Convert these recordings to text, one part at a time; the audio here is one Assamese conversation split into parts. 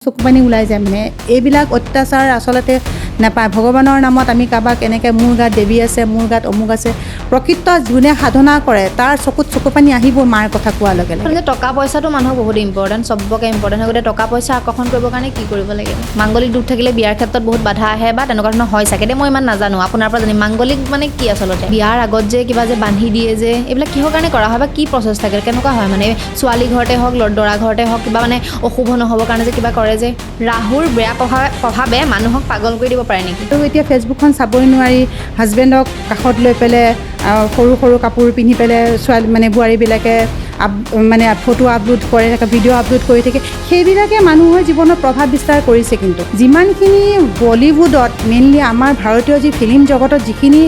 চকুপানী ওলাই যায় মানে এইবিলাক অত্যাচাৰ আচলতে নাপায় ভগৱানৰ নামত আমি কাবাক এনেকৈ মোৰ গাত দেৱী আছে মোৰ গাত অমুক আছে প্ৰকৃত যোনে সাধনা কৰে তাৰ চকুত চকুপানী আহিব মাৰ কথা কোৱাৰ লগে লগে টকা পইচাটো মানুহক বহুত ইম্পৰ্টেণ্ট চবকে ইম্পৰ্টেণ্ট হয় টকা পইচা আকৰ্ষণ কৰিবৰ কাৰণে কি কৰিব লাগে মাংগলিক দুখ থাকিলে বিয়াৰ ক্ষেত্ৰত বহুত বাধা আহে বা তেনেকুৱা ধৰণৰ হয় চাগে মই ইমান নাজানো আপোনাৰ পৰা জানিম মাংগলিক মানে কি আচলতে বিয়াৰ আগত যে কিবা যে বান্ধি দিয়ে যে এইবিলাক কিহৰ কাৰণে কৰা হয় বা কি প্ৰচেছ থাকে কেনেকুৱা হয় মানে ছোৱালী ঘৰতে হওক দৰা ঘৰতে হওক কিবা মানে অশুভ নহ'বৰ কাৰণে যে কিবা কৰে যে ৰাহুৰ বেয়া প্ৰভাৱে মানুহক পাগল কৰি দিব পাৰে নেকি আৰু এতিয়া ফেচবুকখন চাবই নোৱাৰি হাজবেণ্ডক কাষত লৈ পেলাই সৰু সৰু কাপোৰ পিন্ধি পেলাই ছোৱালী মানে বোৱাৰীবিলাকে মানে ফটো আপলোড কৰে থাকে ভিডিঅ' আপলোড কৰি থাকে সেইবিলাকে মানুহৰ জীৱনত প্ৰভাৱ বিস্তাৰ কৰিছে কিন্তু যিমানখিনি বলিউডত মেইনলি আমাৰ ভাৰতীয় যি ফিল্ম জগতত যিখিনি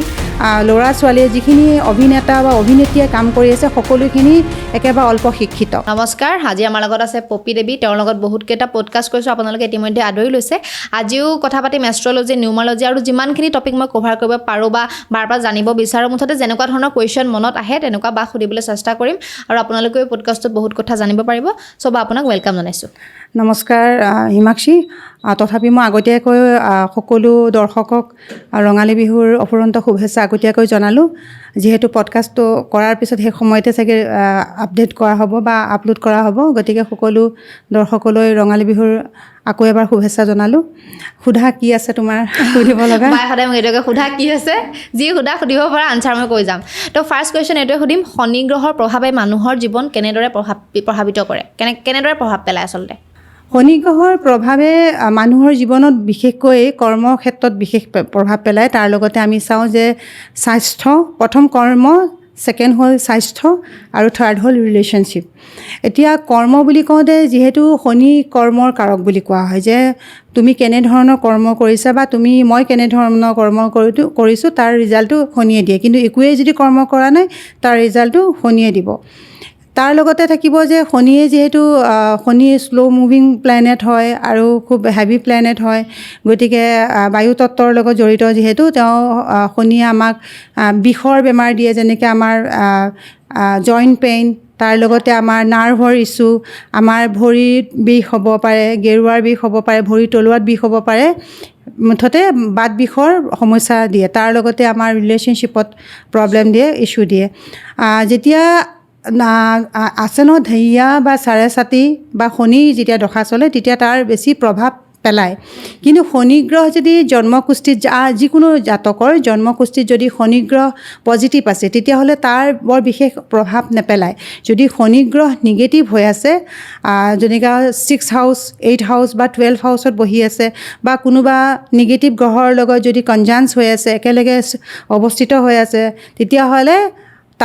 ল'ৰা ছোৱালীয়ে যিখিনি অভিনেতা বা অভিনেত্ৰীয়ে কাম কৰি আছে সকলোখিনি একেবাৰে অল্প শিক্ষিত নমস্কাৰ আজি আমাৰ লগত আছে পপী দেৱী তেওঁৰ লগত বহুতকেইটা পডকাষ্ট কৰিছোঁ আপোনালোকে ইতিমধ্যে আদৰি লৈছে আজিও কথা পাতিম এষ্ট্ৰলজি নিউমাৰলজি আৰু যিমানখিনি টপিক মই কভাৰ কৰিব পাৰোঁ বা বাৰ পৰা জানিব বিচাৰোঁ মুঠতে যেনেকুৱা ধৰণৰ কুৱেশ্যন মনত আহে তেনেকুৱা বা সুধিবলৈ চেষ্টা কৰিম আৰু আপোনালোকে এই পডকাষ্টত বহুত কথা জানিব পাৰিব চব আপোনাক ৱেলকাম জনাইছোঁ নমস্কাৰ হিমাক্ষী তথাপি মই আগতীয়াকৈ সকলো দৰ্শকক ৰঙালী বিহুৰ অফুৰন্ত শুভেচ্ছা আগতীয়াকৈ জনালোঁ যিহেতু পডকাষ্টটো কৰাৰ পিছত সেই সময়তে চাগে আপডেট কৰা হ'ব বা আপলোড কৰা হ'ব গতিকে সকলো দৰ্শকলৈ ৰঙালী বিহুৰ আকৌ এবাৰ শুভেচ্ছা জনালোঁ সোধা কি আছে তোমাৰ সুধিব লগা বাই সদায় মোক এইটোকে সোধা কি আছে যি সোধা সুধিব পৰা আনচাৰ মই কৈ যাম তো ফাৰ্ষ্ট কুৱেশ্যন এইটোৱে সুধিম শনি গ্ৰহৰ প্ৰভাৱে মানুহৰ জীৱন কেনেদৰে প্ৰভাৱিত কৰে কেনেদৰে প্ৰভাৱ পেলায় আচলতে শনি গ্ৰহৰ প্ৰভাৱে মানুহৰ জীৱনত বিশেষকৈ কৰ্মৰ ক্ষেত্ৰত বিশেষ প্ৰভাৱ পেলায় তাৰ লগতে আমি চাওঁ যে স্বাস্থ্য প্ৰথম কৰ্ম ছেকেণ্ড হ'ল স্বাস্থ্য আৰু থাৰ্ড হ'ল ৰিলেশ্যনশ্বিপ এতিয়া কৰ্ম বুলি কওঁতে যিহেতু শনি কৰ্মৰ কাৰক বুলি কোৱা হয় যে তুমি কেনেধৰণৰ কৰ্ম কৰিছা বা মই কেনেধৰণৰ কৰ্ম কৰিছোঁ তাৰ ৰিজাল্টটো শনিয়ে দিয়ে কিন্তু একোৱেই যদি কৰ্ম কৰা নাই তাৰ ৰিজাল্টটো শনিয়ে দিব তাৰ লগতে থাকিব যে শনিয়ে যিহেতু শনি শ্ল' মুভিং প্লেনেট হয় আৰু খুব হেভি প্লেনেট হয় গতিকে বায়ুতত্বৰ লগত জড়িত যিহেতু তেওঁ শনিয়ে আমাক বিষৰ বেমাৰ দিয়ে যেনেকৈ আমাৰ জইণ্ট পেইন তাৰ লগতে আমাৰ নাৰ্ভৰ ইছ্যু আমাৰ ভৰিত বিষ হ'ব পাৰে গেৰুৱাৰ বিষ হ'ব পাৰে ভৰি তলুৱাত বিষ হ'ব পাৰে মুঠতে বাত বিষৰ সমস্যা দিয়ে তাৰ লগতে আমাৰ ৰিলেশ্যনশ্বিপত প্ৰব্লেম দিয়ে ইছ্যু দিয়ে যেতিয়া আছে ন ঢেইয়া বা চাৰে ছাতি বা শনি যেতিয়া দশা চলে তেতিয়া তাৰ বেছি প্ৰভাৱ পেলায় কিন্তু শনি গ্ৰহ যদি জন্মকুষ্ঠিত যিকোনো জাতকৰ জন্মকুষ্ঠিত যদি শনি গ্ৰহ পজিটিভ আছে তেতিয়াহ'লে তাৰ বৰ বিশেষ প্ৰভাৱ নেপেলায় যদি শনি গ্ৰহ নিগেটিভ হৈ আছে যেনেকৈ 6 হাউচ 8 হাউচ বা 12 হাউচত বহি আছে বা কোনোবা নিগেটিভ গ্ৰহৰ লগত যদি কনজাঞ্চ হৈ আছে একেলগে অৱস্থিত হৈ আছে তেতিয়াহ'লে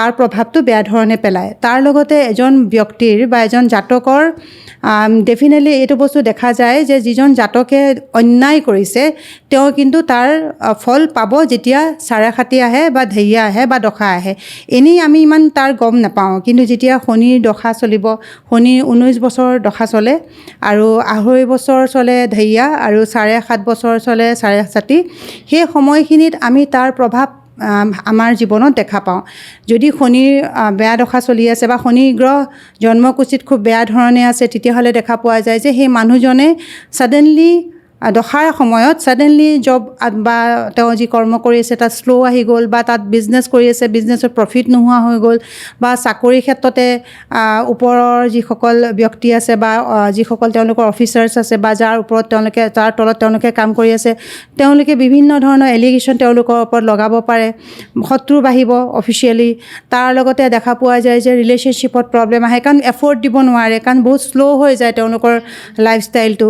তাৰ প্ৰভাৱটো বেয়া ধৰণে পেলায় তাৰ লগতে এজন ব্যক্তিৰ বা এজন জাতকৰ ডেফিনেটলি এইটো বস্তু দেখা যায় যে যিজন জাতকে অন্যায় কৰিছে তেওঁ কিন্তু তাৰ ফল পাব যেতিয়া চাৰে খাতি আহে বা ঢেইয়া আহে বা দশা আহে এনেই আমি ইমান তাৰ গম নাপাওঁ কিন্তু যেতিয়া শনিৰ দশা চলিব শনিৰ 19 বছৰ দশা চলে আৰু 2.5 বছৰ চলে ঢেইয়া আৰু 7.5 বছৰ চলে চাৰে ছাতি সেই সময়খিনিত আমি তাৰ প্ৰভাৱ আমাৰ জীৱনত দেখা পাওঁ যদি শনিৰ বেয়া দশা চলি আছে বা শনি গ্ৰহ জন্মকুষ্ঠিত খুব বেয়া ধৰণে আছে তেতিয়াহ'লে দেখা পোৱা যায় যে সেই মানুহজনে ছাডেনলি দশাৰ সময়ত ছাডেনলি জব বা তেওঁ যি কৰ্ম কৰি আছে তাত শ্ল' আহি গ'ল বা তাত বিজনেছ কৰি আছে বিজনেছত প্ৰফিট নোহোৱা হৈ গ'ল বা চাকৰি ক্ষেত্ৰতে ওপৰৰ যিসকল ব্যক্তি আছে বা যিসকল তেওঁলোকৰ অফিচাৰ্ছ আছে বা যাৰ তলত তেওঁলোকে কাম কৰি আছে তেওঁলোকে বিভিন্ন ধৰণৰ এলিগেশ্যন তেওঁলোকৰ ওপৰত লগাব পাৰে শত্ৰু বাঢ়িব অফিচিয়েলি তাৰ লগতে দেখা পোৱা যায় যে ৰিলেশ্যনশ্বিপত প্ৰব্লেম আহে কাৰণ এফৰ্ট দিব নোৱাৰে কাৰণ বহুত শ্ল' হৈ যায় তেওঁলোকৰ লাইফষ্টাইলটো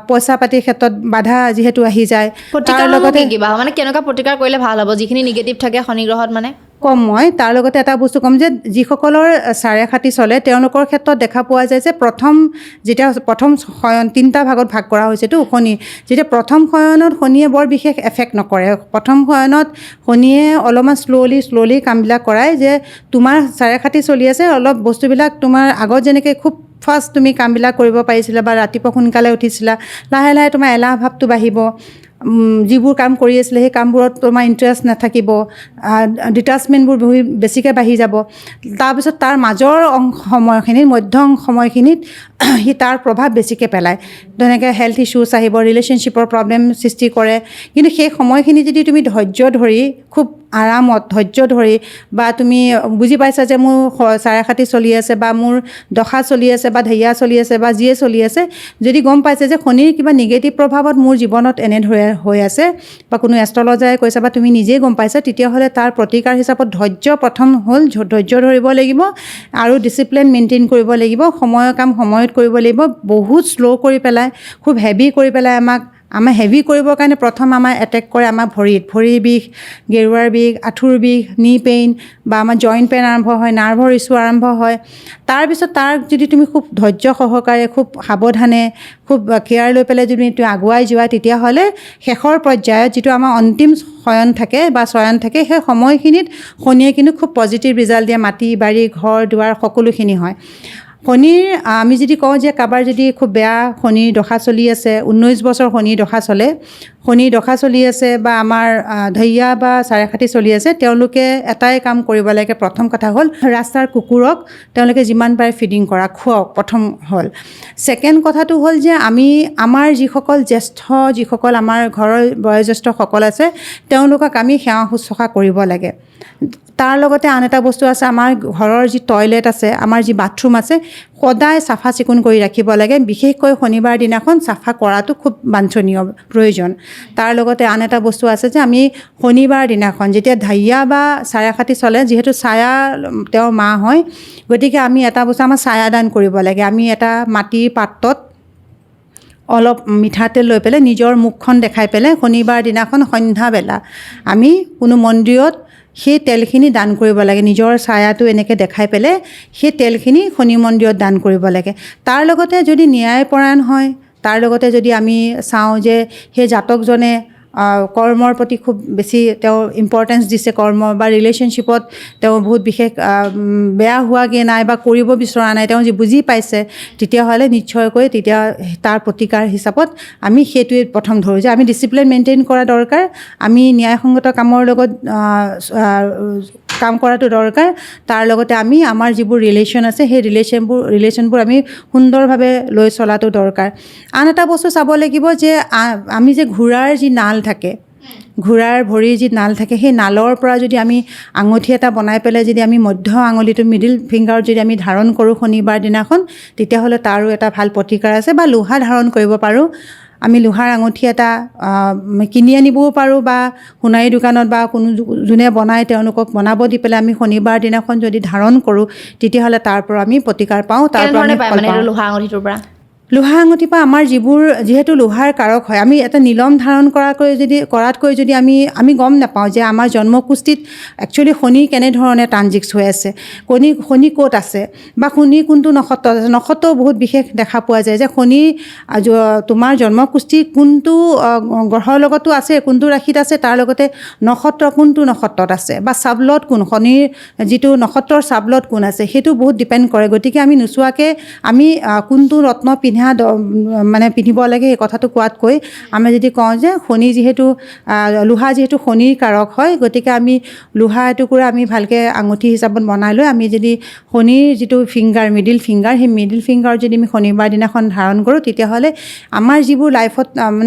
পইচা পাতিৰ ক্ষেত্ৰত বাধা যিহেতু আহি যায় তাৰ লগতে কিবা মানে কেনেকুৱা প্ৰতিকাৰ কৰিলে ভাল হ'ব যিখিনি নিগেটিভ থাকে শনি গ্ৰহত মানে কম মই তাৰ লগতে এটা বস্তু ক'ম যে যিসকলৰ চাৰে খাতি চলে তেওঁলোকৰ ক্ষেত্ৰত দেখা পোৱা যায় যে প্ৰথম শয়ন 3টা ভাগত ভাগ কৰা হৈছেতো শনি যেতিয়া প্ৰথম শয়নত শনিয়ে বৰ বিশেষ এফেক্ট নকৰে প্ৰথম শয়নত শনিয়ে অলপমান শ্ল'লি কামবিলাক কৰায় যে তোমাৰ চাৰে খাতি চলি আছে অলপ বস্তুবিলাক তোমাৰ আগত যেনেকৈ খুব ফাৰ্ষ্ট তুমি কামবিলাক কৰিব পাৰিছিলা বা ৰাতিপুৱা সোনকালে উঠিছিলা লাহে লাহে তোমাৰ এলাহ ভাৱটো বাঢ়িব যিবোৰ কাম কৰি আছিলে সেই কামবোৰত তোমাৰ ইণ্টাৰেষ্ট নাথাকিব ডিটাচমেণ্টবোৰ বেছিকৈ বাঢ়ি যাব তাৰপিছত তাৰ মাজৰ সময়খিনিত মধ্য সময়খিনিত সি তাৰ প্ৰভাৱ বেছিকৈ পেলায় তেনেকৈ হেল্থ ইছ্যুজ আহিব ৰিলেশ্যনশ্বিপৰ প্ৰব্লেম সৃষ্টি কৰে কিন্তু সেই সময়খিনি যদি তুমি ধৈৰ্য ধৰি খুব আৰামত ধৈৰ্য ধৰি বা তুমি বুজি পাইছা যে মোৰ চাৰেষাতি চলি আছে বা মোৰ দশা চলি আছে বা ঢেইয়া চলি আছে বা যিয়ে চলি আছে যদি গম পাইছে যে শনিৰ কিবা নিগেটিভ প্ৰভাৱত মোৰ জীৱনত এনেদৰে হৈ আছে বা কোনো এষ্ট্ৰলজাৰে কৈছে বা তুমি নিজেই গম পাইছা তেতিয়াহ'লে তাৰ প্ৰতিকাৰ হিচাপত ধৈৰ্য প্ৰথম হ'ল ধৈৰ্য ধৰিব লাগিব আৰু ডিচিপ্লিন মেইনটেইন কৰিব লাগিব সময়ৰ কাম সময়ত কৰিব লাগিব বহুত শ্ল' কৰি পেলাই খুব হেভি কৰি পেলাই আমাৰ হেভি কৰিবৰ কাৰণে প্ৰথম আমাৰ এটেক কৰে আমাৰ ভৰিৰ বিষ গেৰুৱাৰ বিষ আঁঠুৰ বিষ নি পেইন বা আমাৰ জইণ্ট পেইন আৰম্ভ হয় নাৰ্ভৰ ইছ্যু আৰম্ভ হয় তাৰপিছত তাৰ যদি তুমি খুব ধৈৰ্য সহকাৰে খুব সাৱধানে খুব কেয়াৰ লৈ পেলাই যদি তুমি আগুৱাই যোৱা তেতিয়াহ'লে শেষৰ পৰ্যায়ত যিটো আমাৰ অন্তিম শয়ন থাকে বা চয়ন থাকে সেই সময়খিনিত শনিয়ে কিন্তু খুব পজিটিভ ৰিজাল্ট দিয়ে মাটি বাৰী ঘৰ দুৱাৰ সকলোখিনি হয় শনিৰ আমি যদি কওঁ যে কাৰোবাৰ যদি খুব বেয়া শনিৰ দশা চলি আছে 19 বছৰ শনিৰ দশা চলে শনিৰ দশা চলি আছে বা আমাৰ ঢেইয়া বা চাৰেষাতি চলি আছে তেওঁলোকে এটাই কাম কৰিব লাগে প্ৰথম কথা হ'ল ৰাস্তাৰ কুকুৰক তেওঁলোকে যিমান পাৰে ফিডিং কৰা খুৱাওক প্ৰথম হ'ল ছেকেণ্ড কথাটো হ'ল যে আমাৰ যিসকল জ্যেষ্ঠ যিসকল আমাৰ ঘৰৰ বয়োজ্যেষ্ঠসকল আছে তেওঁলোকক আমি সেৱা শুশ্ৰূষা কৰিব লাগে তাৰ লগতে আন এটা বস্তু আছে আমাৰ ঘৰৰ যি টয়লেট আছে আমাৰ যি বাথৰুম আছে সদায় চাফা চিকুণ কৰি ৰাখিব লাগে বিশেষকৈ শনিবাৰ দিনাখন চাফা কৰাটো খুব বাঞ্ছনীয় প্ৰয়োজন তাৰ লগতে আন এটা বস্তু আছে যে আমি শনিবাৰ দিনাখন যেতিয়া ঢাইয়া বা চাৰেষাতি চলে যিহেতু ছায়া তেওঁৰ মা হয় গতিকে আমি এটা বস্তু আমাৰ ছায়া দান কৰিব লাগে আমি এটা মাটিৰ পাত্ৰত অলপ মিঠাতেল লৈ পেলাই নিজৰ মুখখন দেখাই পেলাই শনিবাৰ দিনাখন সন্ধ্যাবেলা আমি কোনো মন্দিৰত সেই তেলখিনি দান কৰিব লাগে নিজৰ ছায়াটো এনেকৈ দেখাই পেলাই সেই তেলখিনি শনি মন্দিৰত দান কৰিব লাগে তাৰ লগতে যদি ন্যায়পৰায়ণ হয় তাৰ লগতে যদি আমি চাওঁ যে সেই জাতকজনে কৰ্মৰ প্ৰতি খুব বেছি তেওঁ ইম্পৰ্টেঞ্চ দিছে কৰ্ম বা ৰিলেশ্যনশ্বিপত তেওঁ বহুত বিশেষ বেয়া হোৱাগৈ নাই বা কৰিব বিচৰা নাই তেওঁ যি বুজি পাইছে তেতিয়াহ'লে নিশ্চয়কৈ তেতিয়া তাৰ প্ৰতিকাৰ হিচাপত আমি সেইটোৱে প্ৰথম ধৰোঁ যে আমি ডিচিপ্লিন মেইনটেইন কৰা দৰকাৰ আমি ন্যায়সংগত কামৰ লগত কাম কৰাটো দৰকাৰ তাৰ লগতে আমি আমাৰ যিবোৰ ৰিলেশ্যন আছে সেই ৰিলেশ্যনবোৰ আমি সুন্দৰভাৱে লৈ চলাটো দৰকাৰ আন এটা বস্তু চাব লাগিব যে আমি যে ঘোঁৰাৰ যি নাল থাকে ঘোঁৰাৰ ভৰিৰ যি নাল থাকে সেই নালৰ পৰা যদি আমি আঙুঠি এটা বনাই পেলাই যদি আমি মধ্য আঙুলিটো মিডিল ফিংগাৰত যদি আমি ধাৰণ কৰোঁ শনিবাৰ দিনাখন তেতিয়াহ'লে তাৰো এটা ভাল প্ৰতিকাৰ আছে বা লোহা ধাৰণ কৰিব পাৰোঁ আমি লোহাৰ আঙুঠি এটা কিনি আনিবও পাৰোঁ বা সোণাৰী দোকানত বা কোনো যোনে বনায় তেওঁলোকক বনাব দি পেলাই আমি শনিবাৰ দিনাখন যদি ধাৰণ কৰোঁ তেতিয়াহ'লে তাৰ পৰা আমি প্ৰতিকাৰ পাওঁ তাৰ পৰা লোহা আঙুঠিটোৰ পৰা লোহা আঙুঠিৰ পৰা আমাৰ যিহেতু লোহাৰ কাৰক হয় আমি এটা নীলম ধাৰণ কৰাতকৈ যদি আমি গম নাপাওঁ যে আমাৰ জন্মকুষ্ঠিত একচুৱেলি শনি কেনেধৰণে ট্ৰানজিক্স হৈ আছে শনি ক'ত আছে বা শনি কোনটো নক্ষত্ৰ আছে নক্ষত্ৰও বহুত বিশেষ দেখা পোৱা যায় যে শনি তোমাৰ জন্মকুষ্ঠি কোনটো গ্ৰহৰ লগতো আছে কোনটো ৰাশিত আছে তাৰ লগতে নক্ষত্ৰ কোনটো নক্ষত্ৰত আছে বা চাবলত কোন শনিৰ যিটো নক্ষত্ৰৰ চাবলত কোন আছে সেইটো বহুত ডিপেণ্ড কৰে গতিকে আমি নোচোৱাকৈ আমি কোনটো ৰত্ন পিন্ধিব লাগে সেই কথাটো কোৱাতকৈ আমি যদি কওঁ যে শনি যিহেতু লোহা যিহেতু শনিৰ কাৰক হয় গতিকে আমি লোহা এটুকুৰা আমি ভালকৈ আঙুঠি হিচাপত বনাই লৈ আমি যদি শনিৰ যিটো ফিংগাৰ মিডিল ফিংগাৰ সেই মিডিল ফিংগাৰত যদি আমি শনিবাৰ দিনাখন ধাৰণ কৰোঁ তেতিয়াহ'লে আমাৰ যিবোৰ লাইফত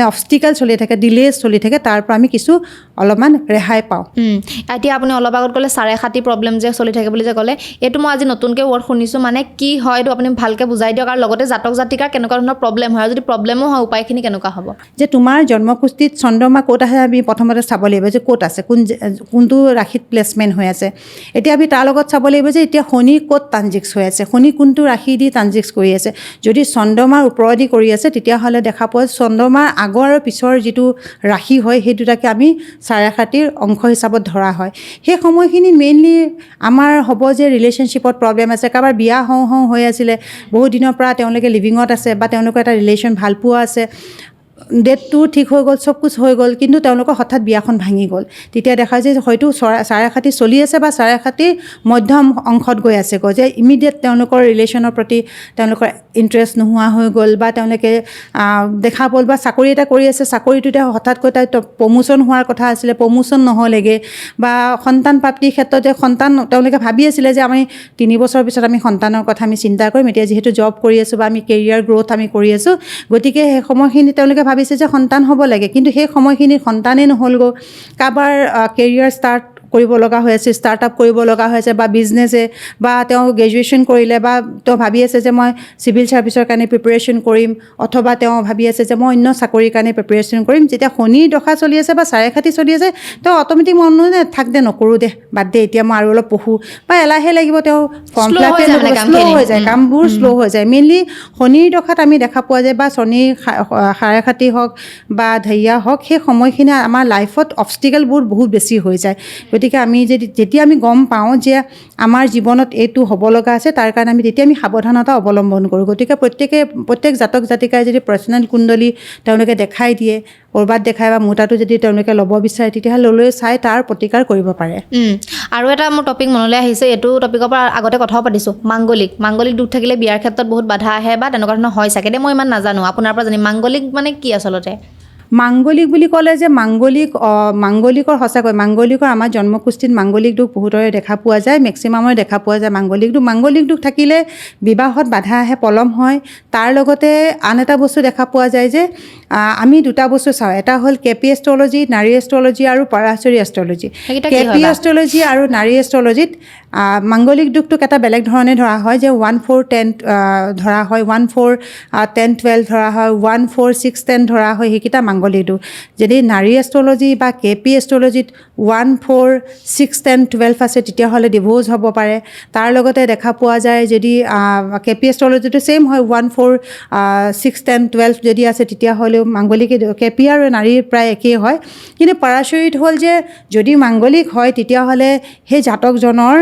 অবষ্টিকেল চলি থাকে ডিলেজ চলি থাকে তাৰ পৰা আমি কিছু অলপমান ৰেহাই পাওঁ এতিয়া আপুনি অলপ আগত ক'লে চাৰেষাতি প্ৰব্লেম যে চলি থাকে বুলি যে ক'লে এইটো মই আজি নতুনকৈ ৱৰ্ড শুনিছোঁ মানে কি হয় এইটো আপুনি ভালকৈ বুজাই দিয়ক আৰু লগতে জাতক জাতিকাৰ কেনেকুৱা ধৰণৰ প্ৰব্লেম হয় আৰু যদি প্ৰব্লেমো হয় উপায়খিনি কেনেকুৱা হ'ব যে তোমাৰ জন্মকুষ্ঠিত চন্দ্ৰমা ক'ত আছে আমি প্ৰথমতে চাব লাগিব যে ক'ত আছে কোনটো ৰাশিত প্লেচমেণ্ট হৈ আছে এতিয়া আমি তাৰ লগত চাব লাগিব যে এতিয়া শনি ক'ত ট্ৰানজিক্স হৈ আছে শনি কোনটো ৰাশি দি ট্ৰানজিক্স কৰি আছে যদি চন্দ্ৰমাৰ ওপৰেদি কৰি আছে তেতিয়াহ'লে দেখা পোৱা চন্দ্ৰমাৰ আগৰ আৰু পিছৰ যিটো ৰাশি হয় সেই দুটাকে আমি চাৰেষাতিৰ অংশ হিচাপত ধৰা হয় সেই সময়খিনি মেইনলি আমাৰ হ'ব যে ৰিলেশ্যনশ্বিপত প্ৰব্লেম আছে কাৰোবাৰ বিয়া হওঁ হৈ আছিলে বহুত দিনৰ পৰা তেওঁলোকে লিভিঙত আছে বা তেওঁলোকৰ এটা ৰিলেশ্যন ভাল পোৱা আছে ডেটটো ঠিক হৈ গ'ল চব কুছ হৈ গ'ল কিন্তু তেওঁলোকৰ হঠাৎ বিয়াখন ভাঙি গ'ল তেতিয়া দেখা যায় যে হয়তো চাৰেষাতি চলি আছে বা চাৰেষাতিৰ মধ্যম অংশত গৈ আছে যে ইমিডিয়েট তেওঁলোকৰ ৰিলেশ্যনৰ প্ৰতি তেওঁলোকৰ ইণ্টাৰেষ্ট নোহোৱা হৈ গ'ল বা তেওঁলোকে দেখা পাল বা চাকৰি এটা কৰি আছে, চাকৰিটোতে হঠাৎকৈ তাই প্ৰমোশ্যন হোৱাৰ কথা আছিলে, প্ৰমোশ্যন নহ'লেগৈ বা সন্তান প্ৰাপ্তিৰ ক্ষেত্ৰতে সন্তান তেওঁলোকে ভাবি আছিলে যে আমি 3 বছৰৰ পিছত আমি সন্তানৰ কথা আমি চিন্তা কৰিম, এতিয়া যিহেতু জব কৰি আছোঁ বা আমি কেৰিয়াৰ গ্ৰ'থ আমি কৰি আছোঁ, গতিকে সেই সময়খিনিত তেওঁলোকে ভাবিছে যে সন্তান হ'ব লাগে, কিন্তু সেই সময়খিনিত সন্তানেই নহ'লগৈ। কাৰোবাৰ কেৰিয়াৰ ষ্টাৰ্ট কৰিব লগা হৈ আছে, ষ্টাৰ্টআপ কৰিব লগা হৈছে বা বিজনেছে বা তেওঁ গ্ৰেজুৱেশ্যন কৰিলে বা তেওঁ ভাবি আছে যে মই চিভিল ছাৰ্ভিচৰ কাৰণে প্ৰিপেৰেশ্যন কৰিম, অথবা তেওঁ ভাবি আছে যে মই অন্য চাকৰিৰ কাৰণে প্ৰিপেৰেশ্যন কৰিম। যেতিয়া শনিৰ দশা চলি আছে বা চাৰে খাতি চলি আছে, তেওঁ অট'মেটিক মন নহয় থাক দে নকৰোঁ দে, বাদ দে, এতিয়া মই আৰু অলপ পঢ়োঁ বা এলাহে লাগিব, তেওঁ ফৰ্ম ফিল আপে শ্ল' হৈ যায়, কামবোৰ শ্ল' হৈ যায়। মেইনলি শনিৰ দশাত আমি দেখা পোৱা যায় বা শনিৰ সাৰে খাতি হওক বা ঢেইয়া হওক, সেই সময়খিনি আমাৰ লাইফত অবষ্টিকেলবোৰ বহুত বেছি হৈ যায়। গতিকে আমি যেতিয়া আমি গম পাওঁ যে আমাৰ জীৱনত এইটো হ'ব লগা আছে, তাৰ কাৰণে তেতিয়া আমি সাৱধানতা অৱলম্বন কৰোঁ। গতিকে প্ৰত্যেক জাতক জাতিকাই যদি পাৰ্চনেল কুণ্ডলী তেওঁলোকে দেখাই দিয়ে, ক'ৰবাত দেখায় বা মোৰ তাতো যদি তেওঁলোকে ল'ব বিচাৰে, তেতিয়াহ'লে লৈ চাই তাৰ প্ৰতিকাৰ কৰিব পাৰে। আৰু এটা মোৰ টপিক মনলৈ আহিছে, এইটো টপিকৰ পৰা আগতে কথাও পাতিছোঁ, মাংগলিক দুখ থাকিলে বিয়াৰ ক্ষেত্ৰত বহুত বাধা আহে বা তেনেকুৱা ধৰণৰ হয় চাগে দেই, মই ইমান নাজানো, আপোনাৰ পৰা জানিম মাংগলিক মানে কি আচলতে? মাংগলিক বুলি ক'লে যে মাংগলিকৰ সঁচাকৈ মাংগলিকৰ আমাৰ জন্মকুষ্ঠিত মাংগলিক দুখ বহুতৰে দেখা পোৱা যায়, মেক্সিমামৰে দেখা পোৱা যায় মাংগলিক দুখ থাকিলে বিবাহত বাধা আহে, পলম হয়। তাৰ লগতে আন এটা বস্তু দেখা পোৱা যায় যে আমি দুটা বস্তু চাওঁ, এটা হ'ল কেপি এষ্ট্ৰলজি, নাৰী এষ্ট্ৰলজি আৰু পৰাশৰী এষ্ট্ৰলজি। কেপি এষ্ট্ৰলজি আৰু নাৰী এষ্ট্ৰলজিত মাংগলিক দুখটোক এটা বেলেগ ধৰণে ধৰা হয় যে 1, 4, 10 ধৰা হয়, 1, 4, 10, 12 ধৰা হয়, 1, 4, 6, 10 ধৰা হয়, সেইকেইটা মাংগলিক দুখ। যদি নাৰী এষ্ট্ৰলজি বা কেপি এষ্ট্ৰলজিত 1, 4, 6, 10, 12 আছে, তেতিয়াহ'লে ডিভ'ৰ্চ হ'ব পাৰে। তাৰ লগতে দেখা পোৱা যায় যদি কেপি এষ্ট্ৰলজিটো ছেইম হয়, 1, 4, 6, 10, 12 যদি আছে, তেতিয়াহ'লেও মাংগলিক কেপি আৰু নাৰীৰ প্ৰায় একেই হয়। কিন্তু পৰাশৰীত হ'ল যে যদি মাংগলিক হয়, তেতিয়াহ'লে সেই জাতকজনৰ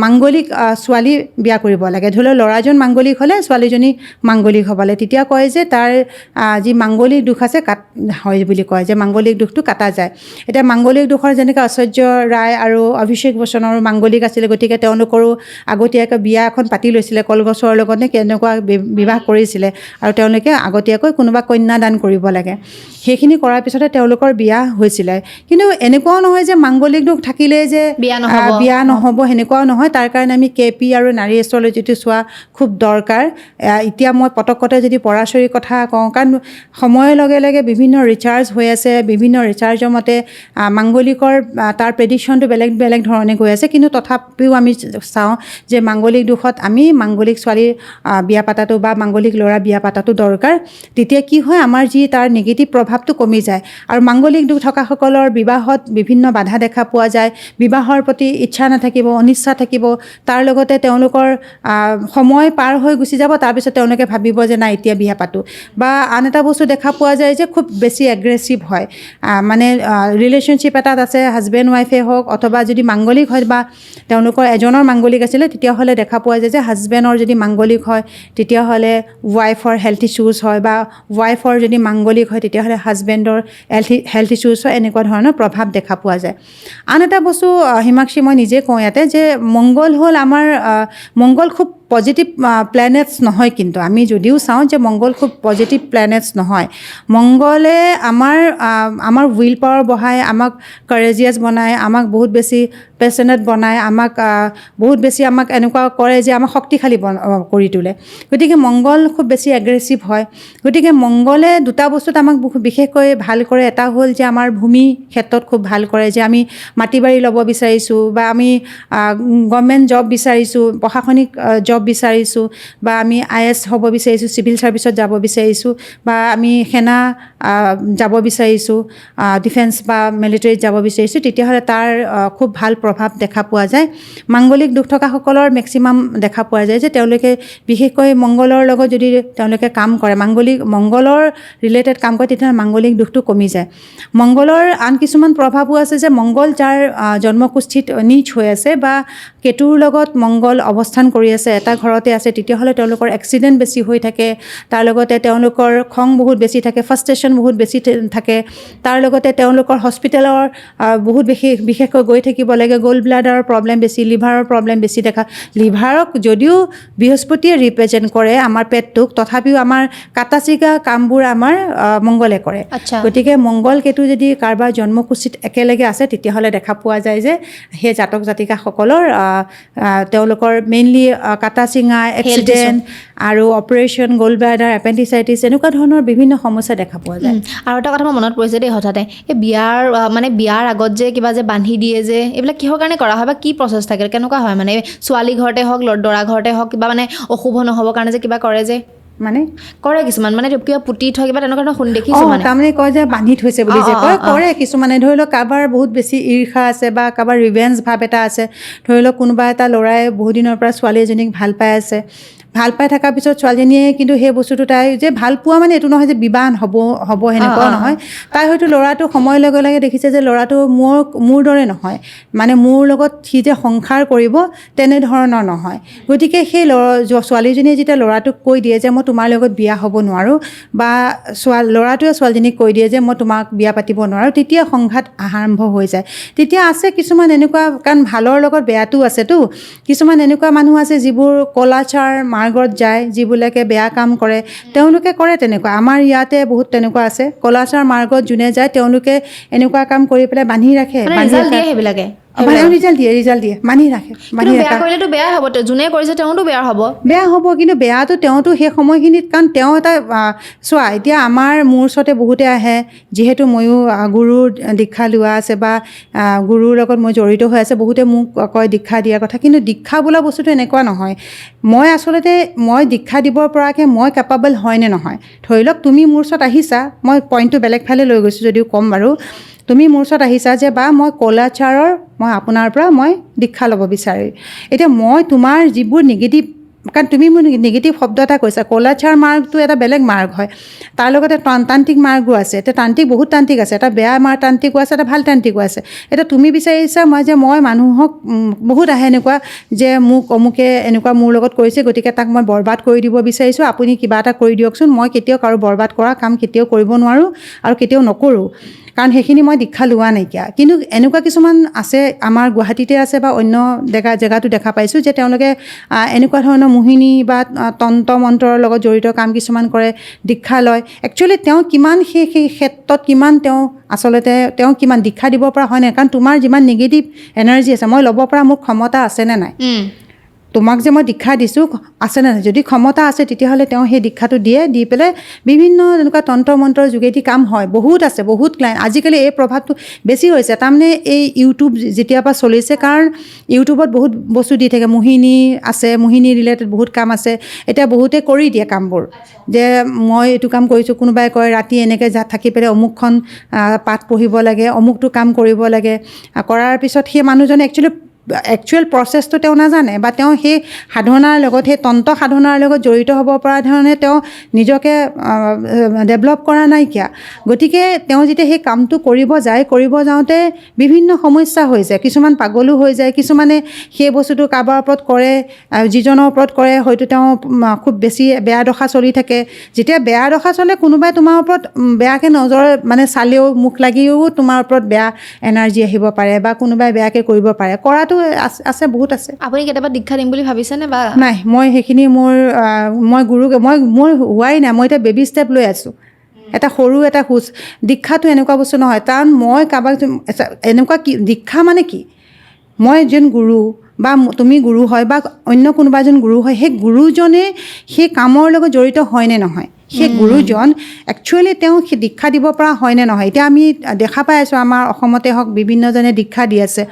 মাংগলিক ছোৱালী বিয়া কৰিব লাগে। ধৰি লওক ল'ৰাজন মাংগলিক হ'লে ছোৱালীজনী মাংগলিক হ'ব লাগে, তেতিয়া কয় যে তাৰ যি মাংগলিক দুখ আছে হয় বুলি কয় যে মাংগলিক দুখটো কাটা যায়। এতিয়া মাংগলিক দুখৰ যেনেকৈ ঐশ্বৰ্য ৰায় আৰু অভিষেক বচ্চনৰো মাংগলিক আছিলে, গতিকে তেওঁলোকৰো আগতীয়াকৈ বিয়া এখন পাতি লৈছিলে, কলগছৰ লগত নে কেনেকুৱা বিবাহ কৰিছিলে, আৰু তেওঁলোকে আগতীয়াকৈ কোনোবা কন্যা দান কৰিব লাগে, সেইখিনি কৰাৰ পিছতে তেওঁলোকৰ বিয়া হৈছিলে। কিন্তু এনেকুৱাও নহয় যে মাংগলিক দুখ থাকিলেই যে বিয়া নহ'ব, সেনেকুৱাও নহয়। তাৰ কাৰণে আমি কেপি আৰু নাৰী এষ্ট্ৰলজিটো চোৱা খুব দৰকাৰ। এতিয়া মই পটকতে যদি পৰাশৰীৰ কথা কওঁ, কাৰণ সময়ৰ লগে লগে বিভিন্ন ৰিচাৰ্জ হৈ আছে, বিভিন্ন ৰিচাৰ্জৰ মতে মাংগলিকৰ তাৰ প্ৰেডিকশ্যনটো বেলেগ ধৰণে গৈ আছে, কিন্তু তথাপিও আমি চাওঁ যে মাংগলিক দুখত আমি মাংগলিক ছোৱালী বিয়া পাতাটো বা মাংগলিক ল'ৰা বিয়া পাতাটো দৰকাৰ। তেতিয়া কি হয়, আমাৰ যি তাৰ নিগেটিভ প্ৰভাৱটো কমি যায় আৰু মাংগলিক দুখ থকাসকলৰ বিবাহত বিভিন্ন বাধা দেখা পোৱা যায়, বিবাহৰ প্ৰতি ইচ্ছা নাথাকিব, অনিচ্ছা থাকিব। তাৰ লগতে তেওঁলোকৰ সময় পাৰ হৈ গুচি যাব, তাৰপিছত তেওঁলোকে ভাবিব যে নাই এতিয়া বিয়া পাতোঁ। বা আন এটা বস্তু দেখা পোৱা যায় যে খুব বেছি এগ্ৰেছিভ হয়, মানে ৰিলেশ্যনশ্বিপ এটাত আছে, হাজবেণ্ড ৱাইফে হওক অথবা যদি মাংগলিক হয় বা তেওঁলোকৰ এজনৰ মাংগলিক আছিলে, তেতিয়াহ'লে দেখা পোৱা যায় যে হাজবেণ্ডৰ যদি মাংগলিক হয়, তেতিয়াহ'লে ৱাইফৰ হেল্থ ইছ্যুজ হয়, বা ৱাইফৰ যদি মাংগলিক হয়, তেতিয়াহ'লে হাজবেণ্ডৰ হেল্থ ইছ্যুজ হয়, এনেকুৱা ধৰণৰ প্ৰভাৱ দেখা পোৱা যায়। আন এটা বস্তু হিমাক্ষী মই নিজে কওঁ ইয়াতে যে মংগল হ'ল আমাৰ মংগল খুব পজিটিভ প্লেনেটছ নহয়, কিন্তু আমি যদিও চাওঁ যে মংগল খুব পজিটিভ প্লেনেটছ নহয়। মংগলে আমাৰ উইল পাৱাৰ বঢ়ায়, আমাক কাৰেজিয়াছ বনায়, আমাক বহুত বেছি পেচনেট বনায়, আমাক বহুত বেছি এনেকুৱা কৰে যে আমাক শক্তিশালী কৰি তোলে। গতিকে মংগল খুব বেছি এগ্ৰেছিভ হয়। গতিকে মংগলে দুটা বস্তুত আমাক বিশেষকৈ ভাল কৰে। এটা হ'ল যে আমাৰ ভূমি ক্ষেত্ৰত খুব ভাল কৰে, যে আমি মাটি বাৰী ল'ব বিচাৰিছোঁ বা আমি গভৰ্ণমেণ্ট জব বিচাৰিছোঁ, প্ৰশাসনিক জব বিচাৰিছোঁ, বা আমি IAS হ'ব বিচাৰিছোঁ, চিভিল ছাৰ্ভিচত যাব বিচাৰিছোঁ, বা আমি সেনা যাব বিচাৰিছোঁ, ডিফেন্স বা মিলিটাৰীত যাব বিচাৰিছোঁ, তেতিয়াহ'লে তাৰ খুব ভাল প্ৰভাৱ দেখা পোৱা যায়। মাংগলিক দুখ থকাসকলৰ মেক্সিমাম দেখা পোৱা যায় যে তেওঁলোকে বিশেষকৈ মংগলৰ লগত যদি তেওঁলোকে কাম কৰে, মংগলৰ ৰিলেটেড কাম কৰে, তেতিয়াহ'লে মাংগলিক দুখটো কমি যায়। মংগলৰ আন কিছুমান প্ৰভাৱো আছে যে মংগল যাৰ জন্মকুষ্ঠিত নীচ হৈ আছে বা কেতুৰ লগত মংগল অৱস্থান কৰি আছে, এটা ঘৰতে আছে, তেতিয়াহ'লে তেওঁলোকৰ এক্সিডেণ্ট বেছি হৈ থাকে। তাৰ লগতে তেওঁলোকৰ খং বহুত বেছি থাকে, ফ্ৰাষ্ট্ৰেশ্যন ইনফেকশ্যন বহুত বেছি থাকে তাৰ লগতে তেওঁলোকৰ হস্পিটেলৰ বহুত বিশেষকৈ গৈ থাকিব লাগে গ'ল্ড ব্লাডাৰৰ প্ৰব্লেম বেছি লিভাৰৰ প্ৰব্লেম বেছি দেখা লিভাৰক যদিও বৃহস্পতিয়ে ৰিপ্ৰেজেণ্ট কৰে আমাৰ পেটটোক তথাপিও আমাৰ কাটা ছিগা কামবোৰ আমাৰ মংগলে কৰে আচ্ছা। গতিকে মংগল কেতু যদি কাৰোবাৰ জন্মকুচিত একেলগে আছে তেতিয়াহ'লে দেখা পোৱা যায় যে সেই জাতক জাতিকাসকলৰ তেওঁলোকৰ মেইনলি কাটা ছিঙা এক্সিডেণ্ট আৰু অপাৰেশ্যন গ'ল্ড ব্লাডাৰ এপেণ্ডিচাইটিছ এনেকুৱা ধৰণৰ বিভিন্ন সমস্যা দেখা পোৱা যায় আৰু এটা কথা মোৰ মনত পৰিছে দেই হঠাতে এই বিয়াৰ আগত যে কিবা যে বান্ধি দিয়ে যে এইবিলাক কিহৰ কাৰণে কৰা হয় বা কি প্ৰচেছ থাকে কেনেকুৱা হয় মানে ছোৱালী ঘৰতে হওক দৰা ঘৰতে হওক কিবা মানে অশুভ নহ'বৰ কাৰণে যে কিবা কৰে যে মানে কৰে কিছুমান মানে কিবা পুতি থয় কিবা তেনেকুৱা ধৰণৰ শুনি দেখিছোঁ মানে তাৰমানে কয় যে বান্ধি থৈছে বুলি যে কয় কৰে কিছুমানে ধৰি লওক কাৰোবাৰ বহুত বেছি ঈৰ্ষা আছে বা কাৰোবাৰ ৰিভেঞ্জ ভাৱ এটা আছে ধৰি লওক কোনোবা এটা ল'ৰাই বহু দিনৰ পৰা ছোৱালী এজনীক ভাল পাই আছে ভাল পাই থকাৰ পিছত ছোৱালীজনীয়ে কিন্তু সেই বস্তুটো তাই যে ভাল পোৱা মানে এইটো নহয় যে বিবাহ হ'ব সেনেকুৱাও নহয় তাই হয়তো ল'ৰাটো সময়ৰ লগে লগে দেখিছে যে ল'ৰাটো মোৰ দৰে নহয় মানে মোৰ লগত সি যে সংসাৰ কৰিব তেনেধৰণৰ নহয় গতিকে সেই ছোৱালীজনীয়ে যেতিয়া ল'ৰাটোক কৈ দিয়ে যে মই তোমাৰ লগত বিয়া হ'ব নোৱাৰোঁ বা ল'ৰাটোৱে ছোৱালীজনীক কৈ দিয়ে যে মই তোমাক বিয়া পাতিব নোৱাৰোঁ তেতিয়া সংঘাত আৰম্ভ হৈ যায় তেতিয়া আছে কিছুমান এনেকুৱা কাৰণ ভালৰ লগত বেয়াটো আছেতো কিছুমান এনেকুৱা মানুহ আছে যিবোৰ কলাচাৰ মাৰ্গত যায় যিবিলাকে বেয়া কাম কৰে তেওঁলোকে কৰে তেনেকুৱা আমাৰ ইয়াতে বহুত তেনেকুৱা আছে কলাচাৰ মাৰ্গত যোনে যায় তেওঁলোকে এনেকুৱা কাম কৰি পেলাই বান্ধি ৰাখে ৰিজাল্ট দিয়ে সেইবিলাকে ৰিজাল্ট দিয়ে মানি ৰাখে বেয়া কৰিলেতো বেয়া হ'ব যোনে কৰিছে তেওঁতো বেয়া হ'ব কিন্তু বেয়াটো তেওঁতো সেই সময়খিনিত কাৰণ তেওঁ এটা চোৱা এতিয়া মোৰ ওচৰতে বহুতে আহে যিহেতু ময়ো গুৰুৰ দীক্ষা লোৱা আছে বা গুৰুৰ লগত মই জড়িত হৈ আছে বহুতে মোক কয় দীক্ষা দিয়াৰ কথা কিন্তু দীক্ষা বোলা বস্তুটো এনেকুৱা নহয় মই আচলতে দীক্ষা দিবৰ পৰাকৈ মই কেপাবল হয় নে নহয় ধৰি লওক তুমি মোৰ ওচৰত আহিছা মই পইণ্টটো বেলেগ ফালে লৈ গৈছোঁ যদিও ক'ম বাৰু তুমি মোৰ ওচৰত আহিছা যে বা মই কলাচাৰৰ মই আপোনাৰ পৰা মই দীক্ষা ল'ব বিচাৰোঁ এতিয়া মই তোমাৰ যিবোৰ নিগেটিভ কাৰণ তুমি মোৰ নিগেটিভ শব্দ এটা কৈছা কলাচাৰ মাৰ্গটো এটা বেলেগ মাৰ্গ হয় তাৰ লগতে তান্ত্ৰিক মাৰ্গো আছে এতিয়া বহুত তান্ত্ৰিক আছে এটা বেয়া তান্ত্ৰিকো আছে এটা ভাল তান্ত্ৰিকো আছে এতিয়া তুমি বিচাৰিছা মই মানুহক বহুত আহে এনেকুৱা যে মোক অমুকে এনেকুৱা মোৰ লগত কৰিছে গতিকে তাক মই বৰবাদ কৰি দিব বিচাৰিছোঁ আপুনি কিবা এটা কৰি দিয়কচোন মই কেতিয়াও কাৰো বৰবাদ কৰা কাম কেতিয়াও কৰিব নোৱাৰোঁ আৰু কেতিয়াও নকৰোঁ কাৰণ সেইখিনি মই দীক্ষা লোৱা নাইকিয়া কিন্তু এনেকুৱা কিছুমান আছে আমাৰ গুৱাহাটীতে আছে বা অন্য জেগাতো দেখা পাইছোঁ যে তেওঁলোকে এনেকুৱা ধৰণৰ মোহিনী বা তন্ত্ৰ মন্ত্ৰৰ লগত জড়িত কাম কিছুমান কৰে দীক্ষা লয় একচুৱেলি তেওঁ কিমান সেই ক্ষেত্ৰত কিমান তেওঁ আচলতে তেওঁ কিমান দীক্ষা দিব পৰা হয় নাই কাৰণ তোমাৰ যিমান নিগেটিভ এনাৰ্জি আছে মই ল'ব পৰা মোৰ ক্ষমতা আছেনে নাই তোমাক যে মই দীক্ষা দিছোঁ আছেনে নাই যদি ক্ষমতা আছে তেতিয়াহ'লে তেওঁ সেই দীক্ষাটো দি পেলাই বিভিন্ন এনেকুৱা তন্ত্ৰ মন্ত্ৰৰ যোগেদি কাম হয় বহুত আছে বহুত ক্লাইণ্ট আজিকালি এই প্ৰভাৱটো বেছি হৈছে তাৰমানে এই ইউটিউব যেতিয়াৰ পৰা চলিছে কাৰণ ইউটিউবত বহুত বস্তু দি থাকে মোহিনী আছে মোহিনী ৰিলেটেড বহুত কাম আছে এতিয়া বহুতে কৰি দিয়ে কামবোৰ যে মই এইটো কাম কৰিছোঁ কোনোবাই কয় ৰাতি এনেকৈ থাকি পেলাই অমুকখন পাঠ পঢ়িব লাগে অমুকটো কাম কৰিব লাগে কৰাৰ পিছত সেই মানুহজনে একচুৱেল প্ৰচেছটো তেওঁ নাজানে বা তেওঁ সেই সাধনাৰ লগত সেই তন্ত্ৰ সাধনাৰ লগত জড়িত হ'ব পৰা ধৰণে তেওঁ নিজকে ডেভেলপ কৰা নাইকিয়া গতিকে তেওঁ যেতিয়া সেই কামটো কৰিব যাওঁতে বিভিন্ন সমস্যা হৈ যায় কিছুমান পাগলো হৈ যায় কিছুমানে সেই বস্তুটো কাৰোবাৰ ওপৰত কৰে যিজনৰ ওপৰত কৰে হয়তো তেওঁ খুব বেছি বেয়া দশা চলি থাকে যেতিয়া বেয়া দশা চলে কোনোবাই তোমাৰ ওপৰত বেয়াকৈ নজৰ মানে চালেও মুখ লাগিও তোমাৰ ওপৰত বেয়া এনাৰ্জি আহিব পাৰে বা কোনোবাই বেয়াকৈ কৰিব পাৰে কৰাটো আছে বহুত আছে আপুনি কেতিয়াবা দীক্ষা দিম বুলি ভাবিছেনে বা নাই মই সেইখিনি মই গুৰুকে মোৰ হোৱাই নাই মই এতিয়া বেবী ষ্টেপ লৈ আছোঁ এটা সৰু এটা খোজ দীক্ষাটো এনেকুৱা বস্তু নহয় কাৰণ মই কাৰোবাক এনেকুৱা কি দীক্ষা মানে কি মই এজন গুৰু বা তুমি গুৰু হয় বা অন্য কোনোবা এজন গুৰু হয় সেই গুৰুজনে সেই কামৰ লগত জড়িত হয়নে নহয় সেই গুৰুজন একচুৱেলি তেওঁ দীক্ষা দিব পৰা হয়নে নহয় এতিয়া আমি দেখা পাই আছোঁ আমাৰ অসমতে হওক বিভিন্নজনে দীক্ষা দি আছে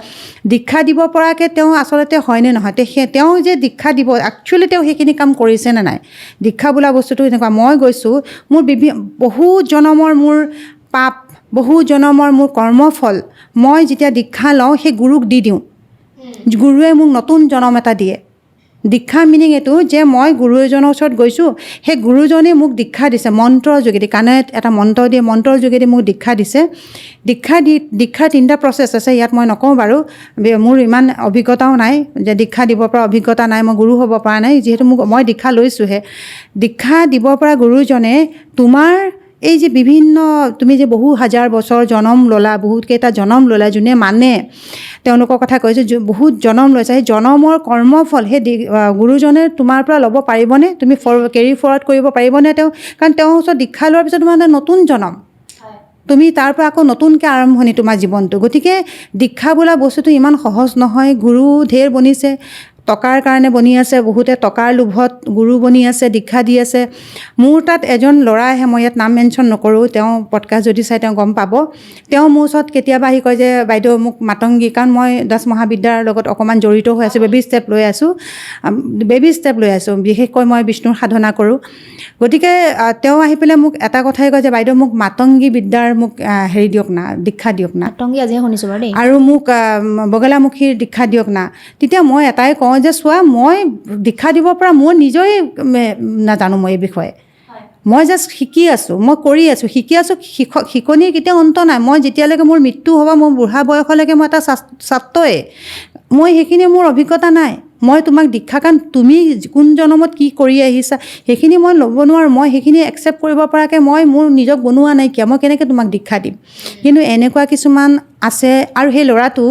দীক্ষা দিব পৰাকৈ তেওঁ আচলতে হয়নে নহয় তেওঁ যে দীক্ষা দিব একচুৱেলি তেওঁ সেইখিনি কাম কৰিছেনে নাই দীক্ষা বোলা বস্তুটো এনেকুৱা মই গৈছোঁ মোৰ বহু জনমৰ মোৰ পাপ বহু জনমৰ মোৰ কৰ্মফল মই যেতিয়া দীক্ষা লওঁ সেই গুৰুক দি দিওঁ গুৰুৱে মোক নতুন জনম এটা দিয়ে দীক্ষা মিনিং এইটো যে মই গুৰু এজনৰ ওচৰত গৈছোঁ সেই গুৰুজনে মোক দীক্ষা দিছে মন্ত্ৰৰ যোগেদি কাণত এটা মন্ত্ৰ দিয়ে মন্ত্ৰৰ যোগেদি মোক দীক্ষা দিছে দীক্ষাৰ 3টা প্ৰচেছ আছে ইয়াত মই নকওঁ বাৰু মোৰ ইমান অভিজ্ঞতাও নাই যে দীক্ষা দিব পৰা অভিজ্ঞতা নাই মই গুৰু হ'ব পৰা নাই যিহেতু মই দীক্ষা লৈছোঁহে দীক্ষা দিব পৰা গুৰুজনে তোমাৰ এই যে বিভিন্ন তুমি যে বহু হাজাৰ বছৰ জনম ল'লা, বহুতকেইটা জনম ল'লা, যোনে মানে তেওঁলোকৰ কথা কৈছোঁ, বহুত জনম লৈছা, সেই জনমৰ কৰ্মফল সেই গুৰুজনে তোমাৰ পৰা ল'ব পাৰিবনে? তুমি কেৰি ফৰৱাৰ্ড কৰিব পাৰিবনে তেওঁ? কাৰণ তেওঁৰ ওচৰত দীক্ষা লোৱাৰ পিছত তোমাৰ নতুন জনম, তুমি তাৰ পৰা আকৌ নতুনকৈ আৰম্ভণি তোমাৰ জীৱনটো। গতিকে দীক্ষা বোলা বস্তুটো ইমান সহজ নহয়। গুৰু ঢেৰ বনিছে, টকাৰ কাৰণে বনি আছে, বহুতে টকাৰ লোভত গুৰু বনি আছে, দীক্ষা দি আছে। মোৰ তাত এজন ল'ৰা আহে, মই ইয়াত নাম মেনশ্যন নকৰোঁ, তেওঁ পডকাষ্ট যদি চাই তেওঁ গম পাব। তেওঁ মোৰ ওচৰত কেতিয়াবা আহি কয় যে বাইদেউ মোক মাতংগী, কাৰণ মই দাস মহাবিদ্যাৰ লগত অকণমান জড়িত হৈ আছোঁ, বেবী ষ্টেপ লৈ আছোঁ, বিশেষকৈ মই বিষ্ণুৰ সাধনা কৰোঁ। গতিকে তেওঁ আহি পেলাই মোক এটা কথাই কয় যে বাইদেউ মোক মাতংগী বিদ্যাৰ মোক হেৰি দিয়ক না, দীক্ষা দিয়ক না, মাতংগী আজিহে শুনিছোঁ বাৰু দেই, আৰু মোক বগলামুখীৰ দীক্ষা দিয়ক না। তেতিয়া মই এটাই কওঁ যে চোৱা, মই দীক্ষা দিব পৰা মই নিজেই নাজানো মই এই বিষয়ে, মই জাষ্ট শিকি আছোঁ, মই কৰি আছোঁ, শিকি আছোঁ। শিকনিৰ কেতিয়াও অন্ত নাই। মই যেতিয়ালৈকে মোৰ মৃত্যু হ'ব, মোৰ বুঢ়া বয়সলৈকে মই এটা ছাত্ৰই, মই সেইখিনি মোৰ অভিজ্ঞতা নাই। মই তোমাক দীক্ষা, কাৰণ তুমি কোন জনমত কি কৰি আহিছা সেইখিনি মই ল'ব নোৱাৰোঁ, মই সেইখিনি একচেপ্ট কৰিব পৰাকৈ মই মোৰ নিজক বনোৱা নাইকিয়া, মই কেনেকৈ তোমাক দীক্ষা দিম? কিন্তু এনেকুৱা কিছুমান আছে। আৰু সেই ল'ৰাটো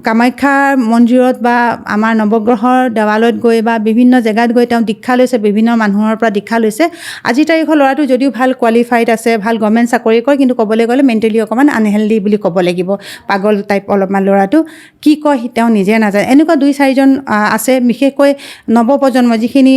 কামাখ্যা মন্দিৰত বা আমাৰ নৱগ্ৰহৰ দেৱালয়ত গৈ বা বিভিন্ন জেগাত গৈ তেওঁ দীক্ষা লৈছে, বিভিন্ন মানুহৰ পৰা দীক্ষা লৈছে। আজিৰ তাৰিখৰ ল'ৰাটো যদিও ভাল কোৱালিফাইড আছে, ভাল গভৰ্ণমেণ্ট চাকৰি কৰে, কিন্তু ক'বলৈ গ'লে মেণ্টেলি অকণমান আনহেল্ডি বুলি ক'ব লাগিব, পাগল টাইপ অলপমান ল'ৰাটো। কি কয় তেওঁ নিজে নাজানে। এনেকুৱা 2-4জন আছে, বিশেষকৈ নৱপ্ৰজন্ম যিখিনি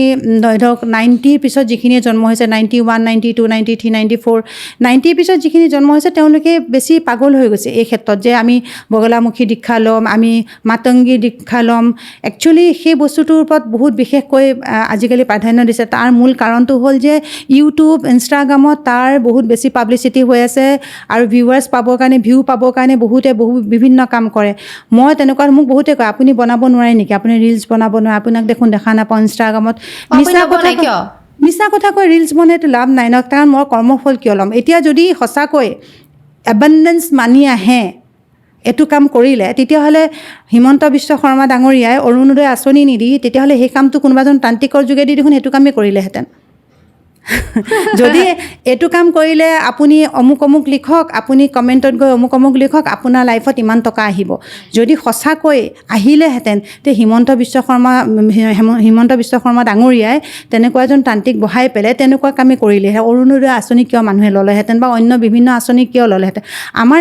ধৰক 90ৰ পিছত যিখিনি জন্ম হৈছে, 91, 92, 93, 94, 90ৰ পিছত যিখিনি জন্ম হৈছে, তেওঁলোকে বেছি পাগল হৈ গৈছে এই ক্ষেত্ৰত যে আমি বগলামুখী দীক্ষা ল'ম, আমি মাতংগী দীক্ষা ল'ম। একচুৱেলি সেই বস্তুটোৰ ওপৰত বহুত বিশেষকৈ আজিকালি প্ৰাধান্য দিছে। তাৰ মূল কাৰণটো হ'ল যে ইউটিউব, ইনষ্টাগ্ৰামত তাৰ বহুত বেছি পাব্লিচিটি হৈ আছে, আৰু ভিউৱাৰ্ছ পাবৰ কাৰণে, ভিউ পাবৰ কাৰণে বহুতে বিভিন্ন কাম কৰে। মই তেনেকুৱা, মোক বহুতে কয় আপুনি বনাব নোৱাৰে নেকি, আপুনি ৰিলছ বনাব নোৱাৰে, আপোনাক দেখোন দেখা নাপাওঁ ইনষ্টাগ্ৰামত। মিছা কথা কৈ ৰিলছ বনাইতো লাভ নাই ন, কাৰণ মই কৰ্মফল কিয় ল'ম? এতিয়া যদি সঁচাকৈ এবাণ্ডেঞ্চ মানি আহে এইটো কাম কৰিলে, তেতিয়াহ'লে হিমন্ত বিশ্ব শৰ্মা ডাঙৰীয়াই অৰুণোদয় আঁচনি নিদি, তেতিয়াহ'লে সেই কামটো কোনোবা এজন তান্ত্ৰিকৰ যোগেদি দেখোন সেইটো কামেই কৰিলেহেঁতেন। যদি এইটো কাম কৰিলে আপুনি অমুক লিখক, আপুনি কমেণ্টত গৈ অমুক লিখক, আপোনাৰ লাইফত ইমান টকা আহিব, যদি সঁচাকৈ আহিলেহেঁতেন, তে হিমন্ত বিশ্ব শৰ্মা ডাঙৰীয়াই তেনেকুৱা এজন তান্ত্ৰিক বহাই পেলাই তেনেকুৱা কামেই কৰিলেহে। অৰুণোদয় আঁচনি কিয় মানুহে ল'লেহেঁতেন, বা অন্য বিভিন্ন আঁচনি কিয় ল'লেহেঁতেন? আমাৰ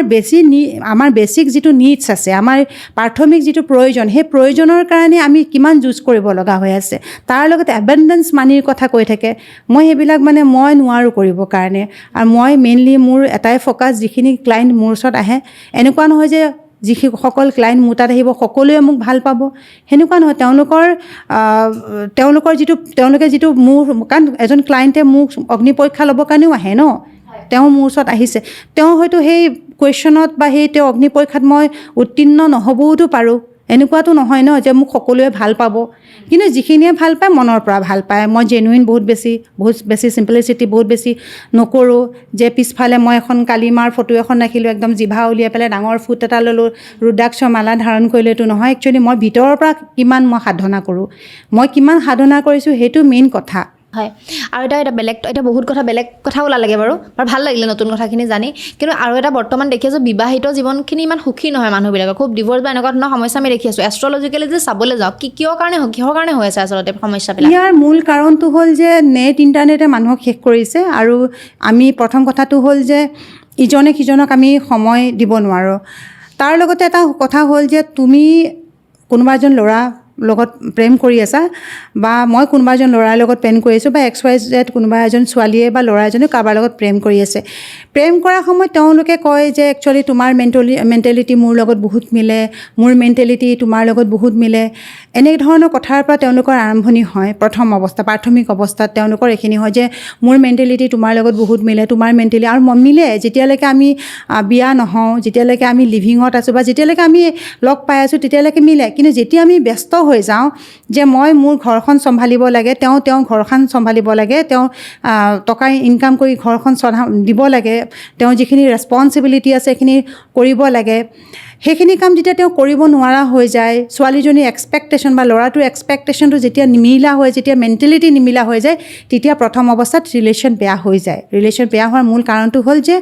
বেছিক যিটো নিডছ আছে, আমাৰ প্ৰাথমিক যিটো প্ৰয়োজন, সেই প্ৰয়োজনৰ কাৰণে আমি কিমান যুঁজ কৰিব লগা হৈ আছে। তাৰ লগতে এবেণ্ডেঞ্চ মানিৰ কথা কৈ থাকে। মই সেইবিলাক মই নোৱাৰোঁ কৰিবৰ কাৰণে। আৰু মই মেইনলি মোৰ এটাই ফ'কাছ, যিখিনি ক্লাইণ্ট মোৰ ওচৰত আহে, এনেকুৱা নহয় যে যিসকল ক্লাইণ্ট মোৰ তাত আহিব সকলোৱে মোক ভাল পাব, সেনেকুৱা নহয়। তেওঁলোকে যিটো মোৰ, কাৰণ এজন ক্লাইণ্টে মোক অগ্নি পৰীক্ষা ল'বৰ কাৰণেও আহে ন, তেওঁ মোৰ ওচৰত আহিছে, তেওঁ হয়তো সেই কুৱেশ্যনত বা সেই তেওঁ অগ্নি পৰীক্ষাত মই উত্তীৰ্ণ নহ'বওতো পাৰোঁ। এনেকুৱাতো নহয় ন যে মোক সকলোৱে ভাল পাব, কিন্তু যিখিনিয়ে ভাল পায় মনৰ পৰা ভাল পায়। মই জেনুইন বহুত বেছি চিম্পলিচিটি বহুত বেছি নকৰোঁ, যে পিছফালে মই এখন কালিমাৰ ফটো এখন ৰাখিলোঁ, একদম জিভা উলিয়াই পেলাই ডাঙৰ ফুট এটা ল'লোঁ, ৰুদ্ৰাক্ষ মালা ধাৰণ কৰিলোঁ, এইটো নহয়। একচুৱেলি মই ভিতৰৰ পৰা কিমান মই সাধনা কৰোঁ, মই কিমান সাধনা কৰিছোঁ, সেইটো মেইন কথা। হয়। আৰু এতিয়া বহুত বেলেগ কথা ওলালেগে বাৰু ভাল লাগিলে নতুন কথাখিনি জানি। কিন্তু আৰু এটা বৰ্তমান দেখি আছোঁ, বিবাহিত জীৱনখিনি ইমান সুখী নহয় মানুহবিলাকৰ, খুব ডিভ'ৰ্চ বা এনেকুৱা ধৰণৰ সমস্যা আমি দেখি আছোঁ। এষ্ট্ৰলজিকেলি যে চাবলৈ যাওঁ, কিহৰ কাৰণে হৈ আছে আচলতে সমস্যাবিলাক? ইয়াৰ মূল কাৰণটো হ'ল যে ইণ্টাৰনেটে মানুহক শেষ কৰিছে। আৰু আমি প্ৰথম কথাটো হ'ল যে ইজনে সিজনক আমি সময় দিব নোৱাৰোঁ। তাৰ লগতে এটা কথা হ'ল যে তুমি কোনোবা এজন ল'ৰা লগত প্ৰেম কৰি আছা, বা মই কোনোবা এজন ল'ৰাৰ লগত প্ৰেম কৰি আছোঁ, বা XYZ কোনোবা এজন ছোৱালীয়ে বা ল'ৰা এজনে কাৰোবাৰ লগত প্ৰেম কৰি আছে। প্ৰেম কৰাৰ সময়ত তেওঁলোকে কয় যে একচুৱেলি তোমাৰ মেণ্টেলিটি মোৰ লগত বহুত মিলে, মোৰ মেণ্টেলিটি তোমাৰ লগত বহুত মিলে। এনে ধৰণৰ কথাৰ পৰা তেওঁলোকৰ আৰম্ভণি হয়। প্ৰথম অৱস্থা, প্ৰাথমিক অৱস্থাত তেওঁলোকৰ এইখিনি হয় যে মোৰ মেণ্টেলিটি তোমাৰ লগত বহুত মিলে, তোমাৰ মেণ্টেলিটি আৰু মিলে। যেতিয়ালৈকে আমি বিয়া নহওঁ, যেতিয়ালৈকে আমি লিভিঙত আছোঁ, বা যেতিয়ালৈকে আমি লগ পাই আছোঁ, তেতিয়ালৈকে মিলে। কিন্তু যেতিয়া আমি ব্যস্ত হৈ যাওঁ যে মই মোৰ ঘৰখন চম্ভালিব লাগে, তেওঁ ঘৰখন চম্ভালিব লাগে, তেওঁ টকা ইনকাম কৰি ঘৰখন দিব লাগে, তেওঁ যিখিনি ৰেছপনচিবিলিটি আছে সেইখিনি কৰিব লাগে, সেইখিনি কাম যেতিয়া তেওঁ কৰিব নোৱাৰা হৈ যায়, ছোৱালীজনীৰ এক্সপেক্টেশ্যন বা ল'ৰাটোৰ এক্সপেক্টেশ্যনটো যেতিয়া নিমিলা হয়, যেতিয়া মেণ্টেলিটি নিমিলা হৈ যায়, তেতিয়া প্ৰথম অৱস্থাত ৰিলেশ্যন বেয়া হৈ যায়। ৰিলেশ্যন বেয়া হোৱাৰ মূল কাৰণটো হ'ল যে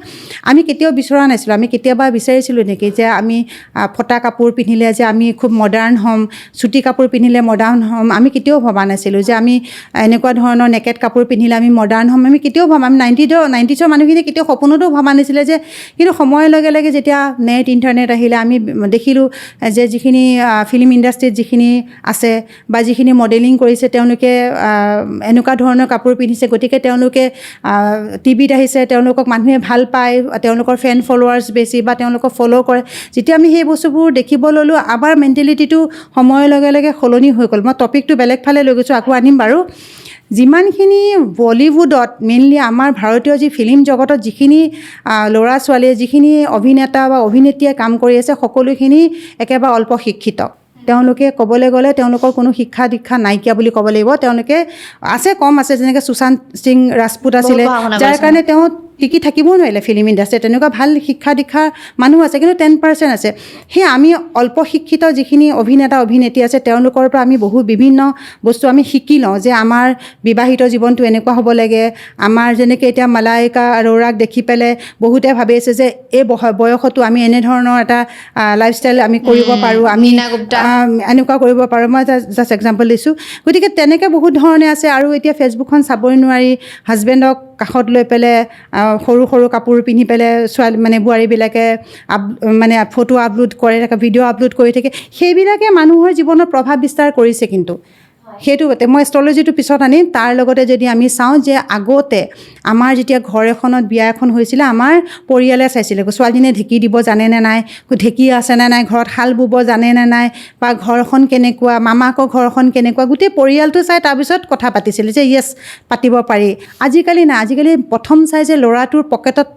আমি কেতিয়াও বিচৰা নাছিলোঁ। আমি কেতিয়াবা বিচাৰিছিলোঁ নেকি যে আমি ফটা কাপোৰ পিন্ধিলে যে আমি খুব মডাৰ্ণ হ'ম, চুটি কাপোৰ পিন্ধিলে মডাৰ্ণ হ'ম, আমি কেতিয়াও ভবা নাছিলোঁ যে আমি এনেকুৱা ধৰণৰ নেকেড কাপোৰ পিন্ধিলে আমি মডাৰ্ণ হ'ম, আমি কেতিয়াও ভবা, আমি 90s মানুহখিনি কেতিয়াও সপোনতো ভবা নাছিলে যে। কিন্তু সময়ৰ লগে লগে যেতিয়া নেট ইণ্টাৰনেট আহিলে আমি দেখিলোঁ যে যিখিনি ফিল্ম ইণ্ডাষ্ট্ৰীত যিখিনি আছে বা যিখিনি মডেলিং কৰিছে তেওঁলোকে এনেকুৱা ধৰণৰ কাপোৰ পিন্ধিছে, গতিকে তেওঁলোকে টিভিত আহিছে, তেওঁলোকক মানুহে ভাল পায়, তেওঁলোকৰ ফেন ফলোৱাৰ্ছ বেছি বা তেওঁলোকক ফ'ল' কৰে। যেতিয়া আমি সেই বস্তুবোৰ দেখিব ল'লোঁ, আমাৰ মেণ্টেলিটিটো সময়ৰ লগে লগে সলনি হৈ গ'ল। মই টপিকটো বেলেগ ফালে লৈ গৈছোঁ, আকৌ আনিম বাৰু। যিমানখিনি বলীউডত মেইনলি আমাৰ ভাৰতীয় যি ফিল্ম জগতত যিখিনি ল'ৰা ছোৱালীয়ে, যিখিনি অভিনেতা বা অভিনেত্ৰীয়ে কাম কৰি আছে, সকলোখিনি একেবাৰে অল্প শিক্ষিত। তেওঁলোকে ক'বলৈ গ'লে তেওঁলোকৰ কোনো শিক্ষা দীক্ষা নাইকিয়া বুলি ক'ব লাগিব। তেওঁলোকে আছে, কম আছে, যেনেকৈ সুশান্ত সিং ৰাজপুত আছিলে, যাৰ কাৰণে তেওঁ টিকি থাকিবও নোৱাৰিলে ফিল্ম ইণ্ডাষ্ট্ৰীত। তেনেকুৱা ভাল শিক্ষা দীক্ষাৰ মানুহ আছে, কিন্তু 10% আছে। সেই আমি অল্প শিক্ষিত যিখিনি অভিনেতা অভিনেত্ৰী আছে, তেওঁলোকৰ পৰা আমি বিভিন্ন বস্তু আমি শিকি লওঁ যে আমাৰ বিবাহিত জীৱনটো এনেকুৱা হ'ব লাগে। আমাৰ যেনেকৈ এতিয়া মালাইকা আৰোৰাক দেখি পেলাই বহুতে ভাবিছে যে এই বয়সতো আমি এনেধৰণৰ এটা লাইফষ্টাইল আমি কৰিব পাৰোঁ, আমি এনেকুৱা কৰিব পাৰোঁ। মই জাষ্ট এক্সাম্পল দিছোঁ। গতিকে তেনেকৈ বহুত ধৰণে আছে। আৰু এতিয়া ফেচবুকখন চাবই নোৱাৰি, হাজবেণ্ডক কাষত লৈ পেলাই সৰু সৰু কাপোৰ পিন্ধি পেলাই ছোৱালী মানে বোৱাৰীবিলাকে মানে ফটো আপলোড কৰে থাকে, ভিডিঅ' আপলোড কৰি থাকে। সেইবিলাকে মানুহৰ জীৱনত প্ৰভাৱ বিস্তাৰ কৰিছে। কিন্তু সেইটো মই এষ্ট্ৰলজিটো পিছত আনিম। তাৰ লগতে যদি আমি চাওঁ যে আগতে আমাৰ যেতিয়া ঘৰ এখনত বিয়া এখন হৈছিলে, আমাৰ পৰিয়ালে চাইছিলে ছোৱালীজনীয়ে ঢেঁকী দিব জানেনে নাই, ঢেঁকী আছেনে নাই, ঘৰত শাল ব'ব জানেনে নাই, বা ঘৰখন কেনেকুৱা, মামাকৰ ঘৰখন কেনেকুৱা, গোটেই পৰিয়ালটো চাই তাৰপিছত কথা পাতিছিলে যে য়েছ পাতিব পাৰি। আজিকালি নাই। আজিকালি প্ৰথম চাই যে ল'ৰাটোৰ পকেটত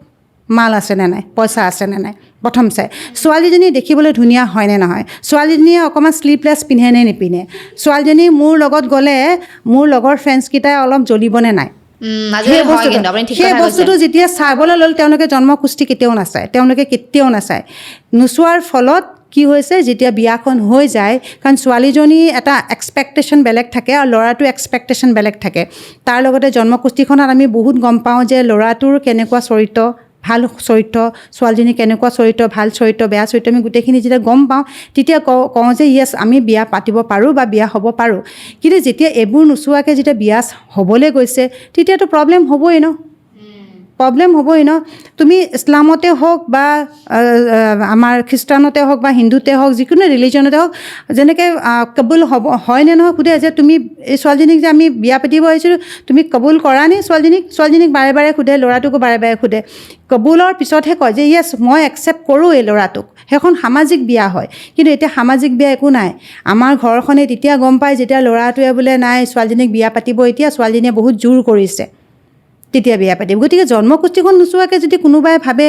মাল আছেনে নাই, পইচা আছেনে নাই, প্ৰথম চাই। ছোৱালীজনী দেখিবলৈ ধুনীয়া হয়নে নহয়, ছোৱালীজনীয়ে অকণমান শ্লিভলেছ পিন্ধে নে নিপিন্ধে, ছোৱালীজনী মোৰ লগত গ'লে মোৰ লগৰ ফ্ৰেণ্ডছকেইটাই অলপ জ্বলিবনে নাই, সেই বস্তুটো যেতিয়া চাবলৈ ল'লে তেওঁলোকে জন্মকুষ্ঠি কেতিয়াও নাচায়। তেওঁলোকে কেতিয়াও নাচায়। নোচোৱাৰ ফলত কি হৈছে, যেতিয়া বিয়াখন হৈ যায়, কাৰণ ছোৱালীজনী এটা এক্সপেক্টেশ্যন বেলেগ থাকে আৰু ল'ৰাটোৰ এক্সপেক্টেশ্যন বেলেগ থাকে। তাৰ লগতে জন্মকুষ্ঠিখনত আমি বহুত গম পাওঁ যে ল'ৰাটোৰ কেনেকুৱা চৰিত্ৰ, ভাল চৰিত্ৰ, ছোৱালীজনী কেনেকুৱা চৰিত্ৰ, ভাল চৰিত্ৰ, বেয়া চৰিত্ৰ, আমি গোটেইখিনি যেতিয়া গম পাওঁ তেতিয়া কওঁ যে য়েছ আমি বিয়া পাতিব পাৰোঁ বা বিয়া হ'ব পাৰোঁ। কিন্তু যেতিয়া এইবোৰ নোচোৱাকৈ যেতিয়া বিয়া হ'বলৈ গৈছে, তেতিয়াতো প্ৰব্লেম হ'বই ন, প্ৰব্লেম হ'বই ন। তুমি ইছলামতে হওক বা আমাৰ খ্ৰীষ্টানতে হওক বা হিন্দুতে হওক, যিকোনো ৰিলিজনতে হওক, যেনেকৈ কবুল হ'ব হয়নে নহয় সোধে যে তুমি এই ছোৱালীজনীক যে আমি বিয়া পাতিব আহিছিলোঁ, তুমি কবুল কৰা নে ছোৱালীজনীক বাৰে বাৰে সোধে, ল'ৰাটোকো বাৰে বাৰে সোধে। কবুলৰ পিছতহে কয় যে য়েছ মই একচেপ্ট কৰোঁ এই ল'ৰাটোক। সেইখন সামাজিক বিয়া হয়। কিন্তু এতিয়া সামাজিক বিয়া একো নাই। আমাৰ ঘৰখনে তেতিয়া গম পায় যেতিয়া ল'ৰাটোৱে বোলে নাই ছোৱালীজনীক বিয়া পাতিব, এতিয়া ছোৱালীজনীয়ে বহুত জোৰ কৰিছে, তেতিয়া বিয়া পাতিব। গতিকে জন্মকুষ্ঠিখন নোচোৱাকৈ যদি কোনোবাই ভাবে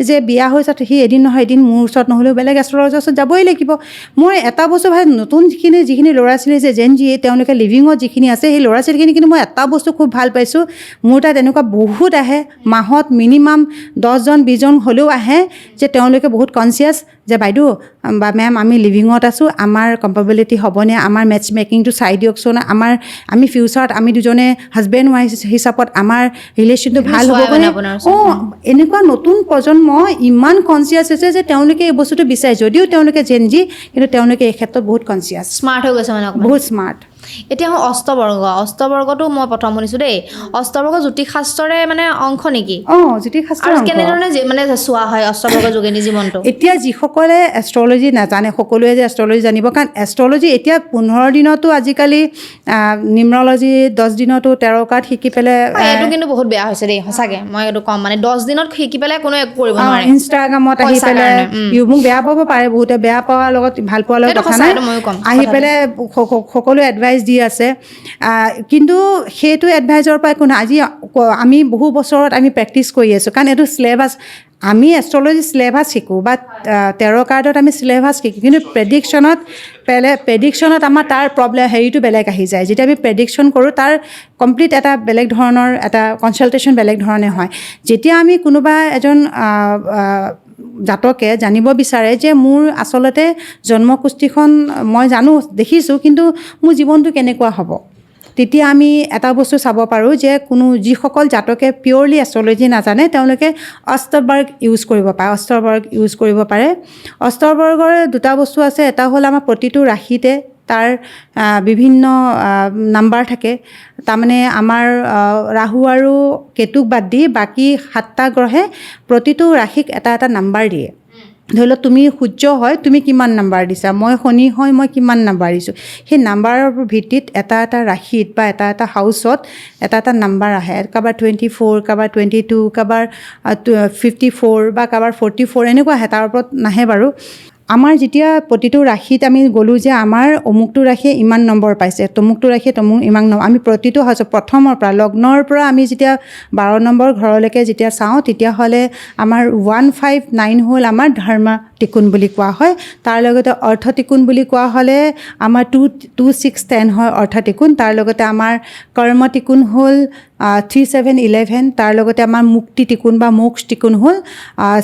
যে বিয়া হৈছে সি এদিন নহয় এদিন মোৰ ওচৰত নহ'লেও বেলেগ এষ্ট্ৰলজাৰৰ ওচৰত যাবই লাগিব। মই এটা বস্তু ভাবে, নতুন যিখিনি ল'ৰা ছোৱালী যে জেন জি তেওঁলোকে লিভিঙত যিখিনি আছে, সেই ল'ৰা ছোৱালীখিনি কিন্তু মই এটা বস্তু খুব ভাল পাইছোঁ, মোৰ তাত এনেকুৱা বহুত আহে, মাহত মিনিমাম 10জন 20জন হ'লেও আহে, যে তেওঁলোকে বহুত কনচিয়াছ যে বাইদেউ বা মেম আমি লিভিঙত আছোঁ, আমাৰ কম্পেবিলিটি হ'বনে, আমাৰ মেটচ মেকিংটো চাই দিয়কচোন, আমি ফিউচাৰত আমি দুজনে হাজবেণ্ড ৱাইফ হিচাপত আমাৰ ৰিলেশ্যনটো ভাল হ'ব। এনেকুৱা নতুন প্ৰজন্ম ইমান কনচিয়াছ হৈছে যে তেওঁলোকে এই বস্তুটো বিচাৰে। যদিও তেওঁলোকে জেন জি, কিন্তু তেওঁলোকে এই ক্ষেত্ৰত বহুত কনচিয়াছ, স্মাৰ্ট হৈ গৈছে, মানে বহুত স্মাৰ্ট। এতিয়া মই অষ্টবৰ্গটো মই প্ৰথম শুনিছোঁ দেই। অষ্টবৰ্গ জ্যোতিষশাস্ত্ৰৰে মানে অংশ নেকি? জ্যোতিষশাস্ত্ৰ। আৰু কেনেধৰণে মানে চোৱা হয় অষ্টবৰ্গ যোগিনী জীৱনটো? এতিয়া যিসকলে এষ্ট্ৰলজি নাজানে, সকলোৱে যে এষ্ট্ৰলজি জানিব, কাৰণ এষ্ট্ৰলজি এতিয়া 15 দিনতো আজিকালি নিউমৰলজি 10 দিনতো 13 কাৰ্ড শিকি পেলাই। এইটো কিন্তু বহুত বেয়া হৈছে দেই, সঁচাকৈ মই এইটো ক'ম। মানে 10 দিনত শিকি পেলাই কোনো একো কৰিব নোৱাৰে। ইনষ্টাগ্ৰামত আহি পেলাই মোক বেয়া পাব পাৰে, বহুতে বেয়া পোৱাৰ লগত ভাল পোৱাৰ লগত কথা নাই, আহি পেলাই সকলো এডভাইচ দি আছে। কিন্তু সেইটো এডভাইজৰ পৰা একো নাই। আজি আমি বহু বছৰত আমি প্ৰেক্টিচ কৰি আছোঁ, কাৰণ এইটো চিলেবাছ। আমি এষ্ট্ৰলজি চিলেবাছ শিকোঁ বা 13 কাৰ্ডত আমি চিলেবাছ শিকোঁ, কিন্তু প্ৰেডিকশ্যনত আমাৰ তাৰ হেৰিটো বেলেগ আহি যায়। যেতিয়া আমি প্ৰেডিকশ্যন কৰোঁ তাৰ কমপ্লিট এটা বেলেগ ধৰণৰ এটা কনচালটেশ্যন বেলেগ ধৰণে হয়। যেতিয়া আমি কোনোবা এজন জাতকে জানিব বিচাৰে যে মোৰ আচলতে জন্মকুষ্ঠিখন মই জানো দেখিছোঁ কিন্তু মোৰ জীৱনটো কেনেকুৱা হ'ব তেতিয়া আমি এটা বস্তু চাব পাৰোঁ যে যিসকল জাতকে পিয়ৰলি এষ্ট্ৰলজি নাজানে তেওঁলোকে অষ্টবাৰ্গ ইউজ কৰিব পাৰে অষ্টবাৰ্গৰ দুটা বস্তু আছে এটা হ'ল আমাৰ প্ৰতিটো ৰাশিতে তাৰ বিভিন্ন নাম্বাৰ থাকে তাৰমানে আমাৰ ৰাহু আৰু কেতুক বাদ দি বাকী 7টা গ্ৰহে প্ৰতিটো ৰাশিক এটা নাম্বাৰ দিয়ে ধৰি লওক তুমি সূৰ্য হয় তুমি কিমান নাম্বাৰ দিছা মই শনি হয় মই কিমান নাম্বাৰ দিছোঁ সেই নাম্বাৰৰ ভিত্তিত এটা ৰাশিত বা এটা হাউচত এটা নাম্বাৰ আহে কাৰোবাৰ 24 কাৰোবাৰ 22 কাৰোবাৰ 54 বা কাৰোবাৰ 44 এনেকুৱা আহে তাৰ ওপৰত নাহে বাৰু আমাৰ যেতিয়া প্ৰতিটো ৰাশিত আমি গ'লোঁ যে আমাৰ অমুকটো ৰাশিয়ে ইমান নম্বৰ পাইছে তমুকটো ৰাশিয়ে ইমান নম্বৰ আমি প্ৰতিটো হাউচত প্ৰথমৰ পৰা লগ্নৰ পৰা আমি যেতিয়া 12 নম্বৰ ঘৰলৈকে যেতিয়া চাওঁ তেতিয়াহ'লে আমাৰ 159 হ'ল আমাৰ ধৰ্ম টিকুন বুলি কোৱা হয় তাৰ লগতে অৰ্থ টিকুন বুলি কোৱা হ'লে আমাৰ 2610 হয় অৰ্থ টিকুন তাৰ লগতে আমাৰ কৰ্ম টিকুন হ'ল 3711 তাৰ লগতে আমাৰ মুক্তি টিকুন বা মোক্ষ টিকুন হ'ল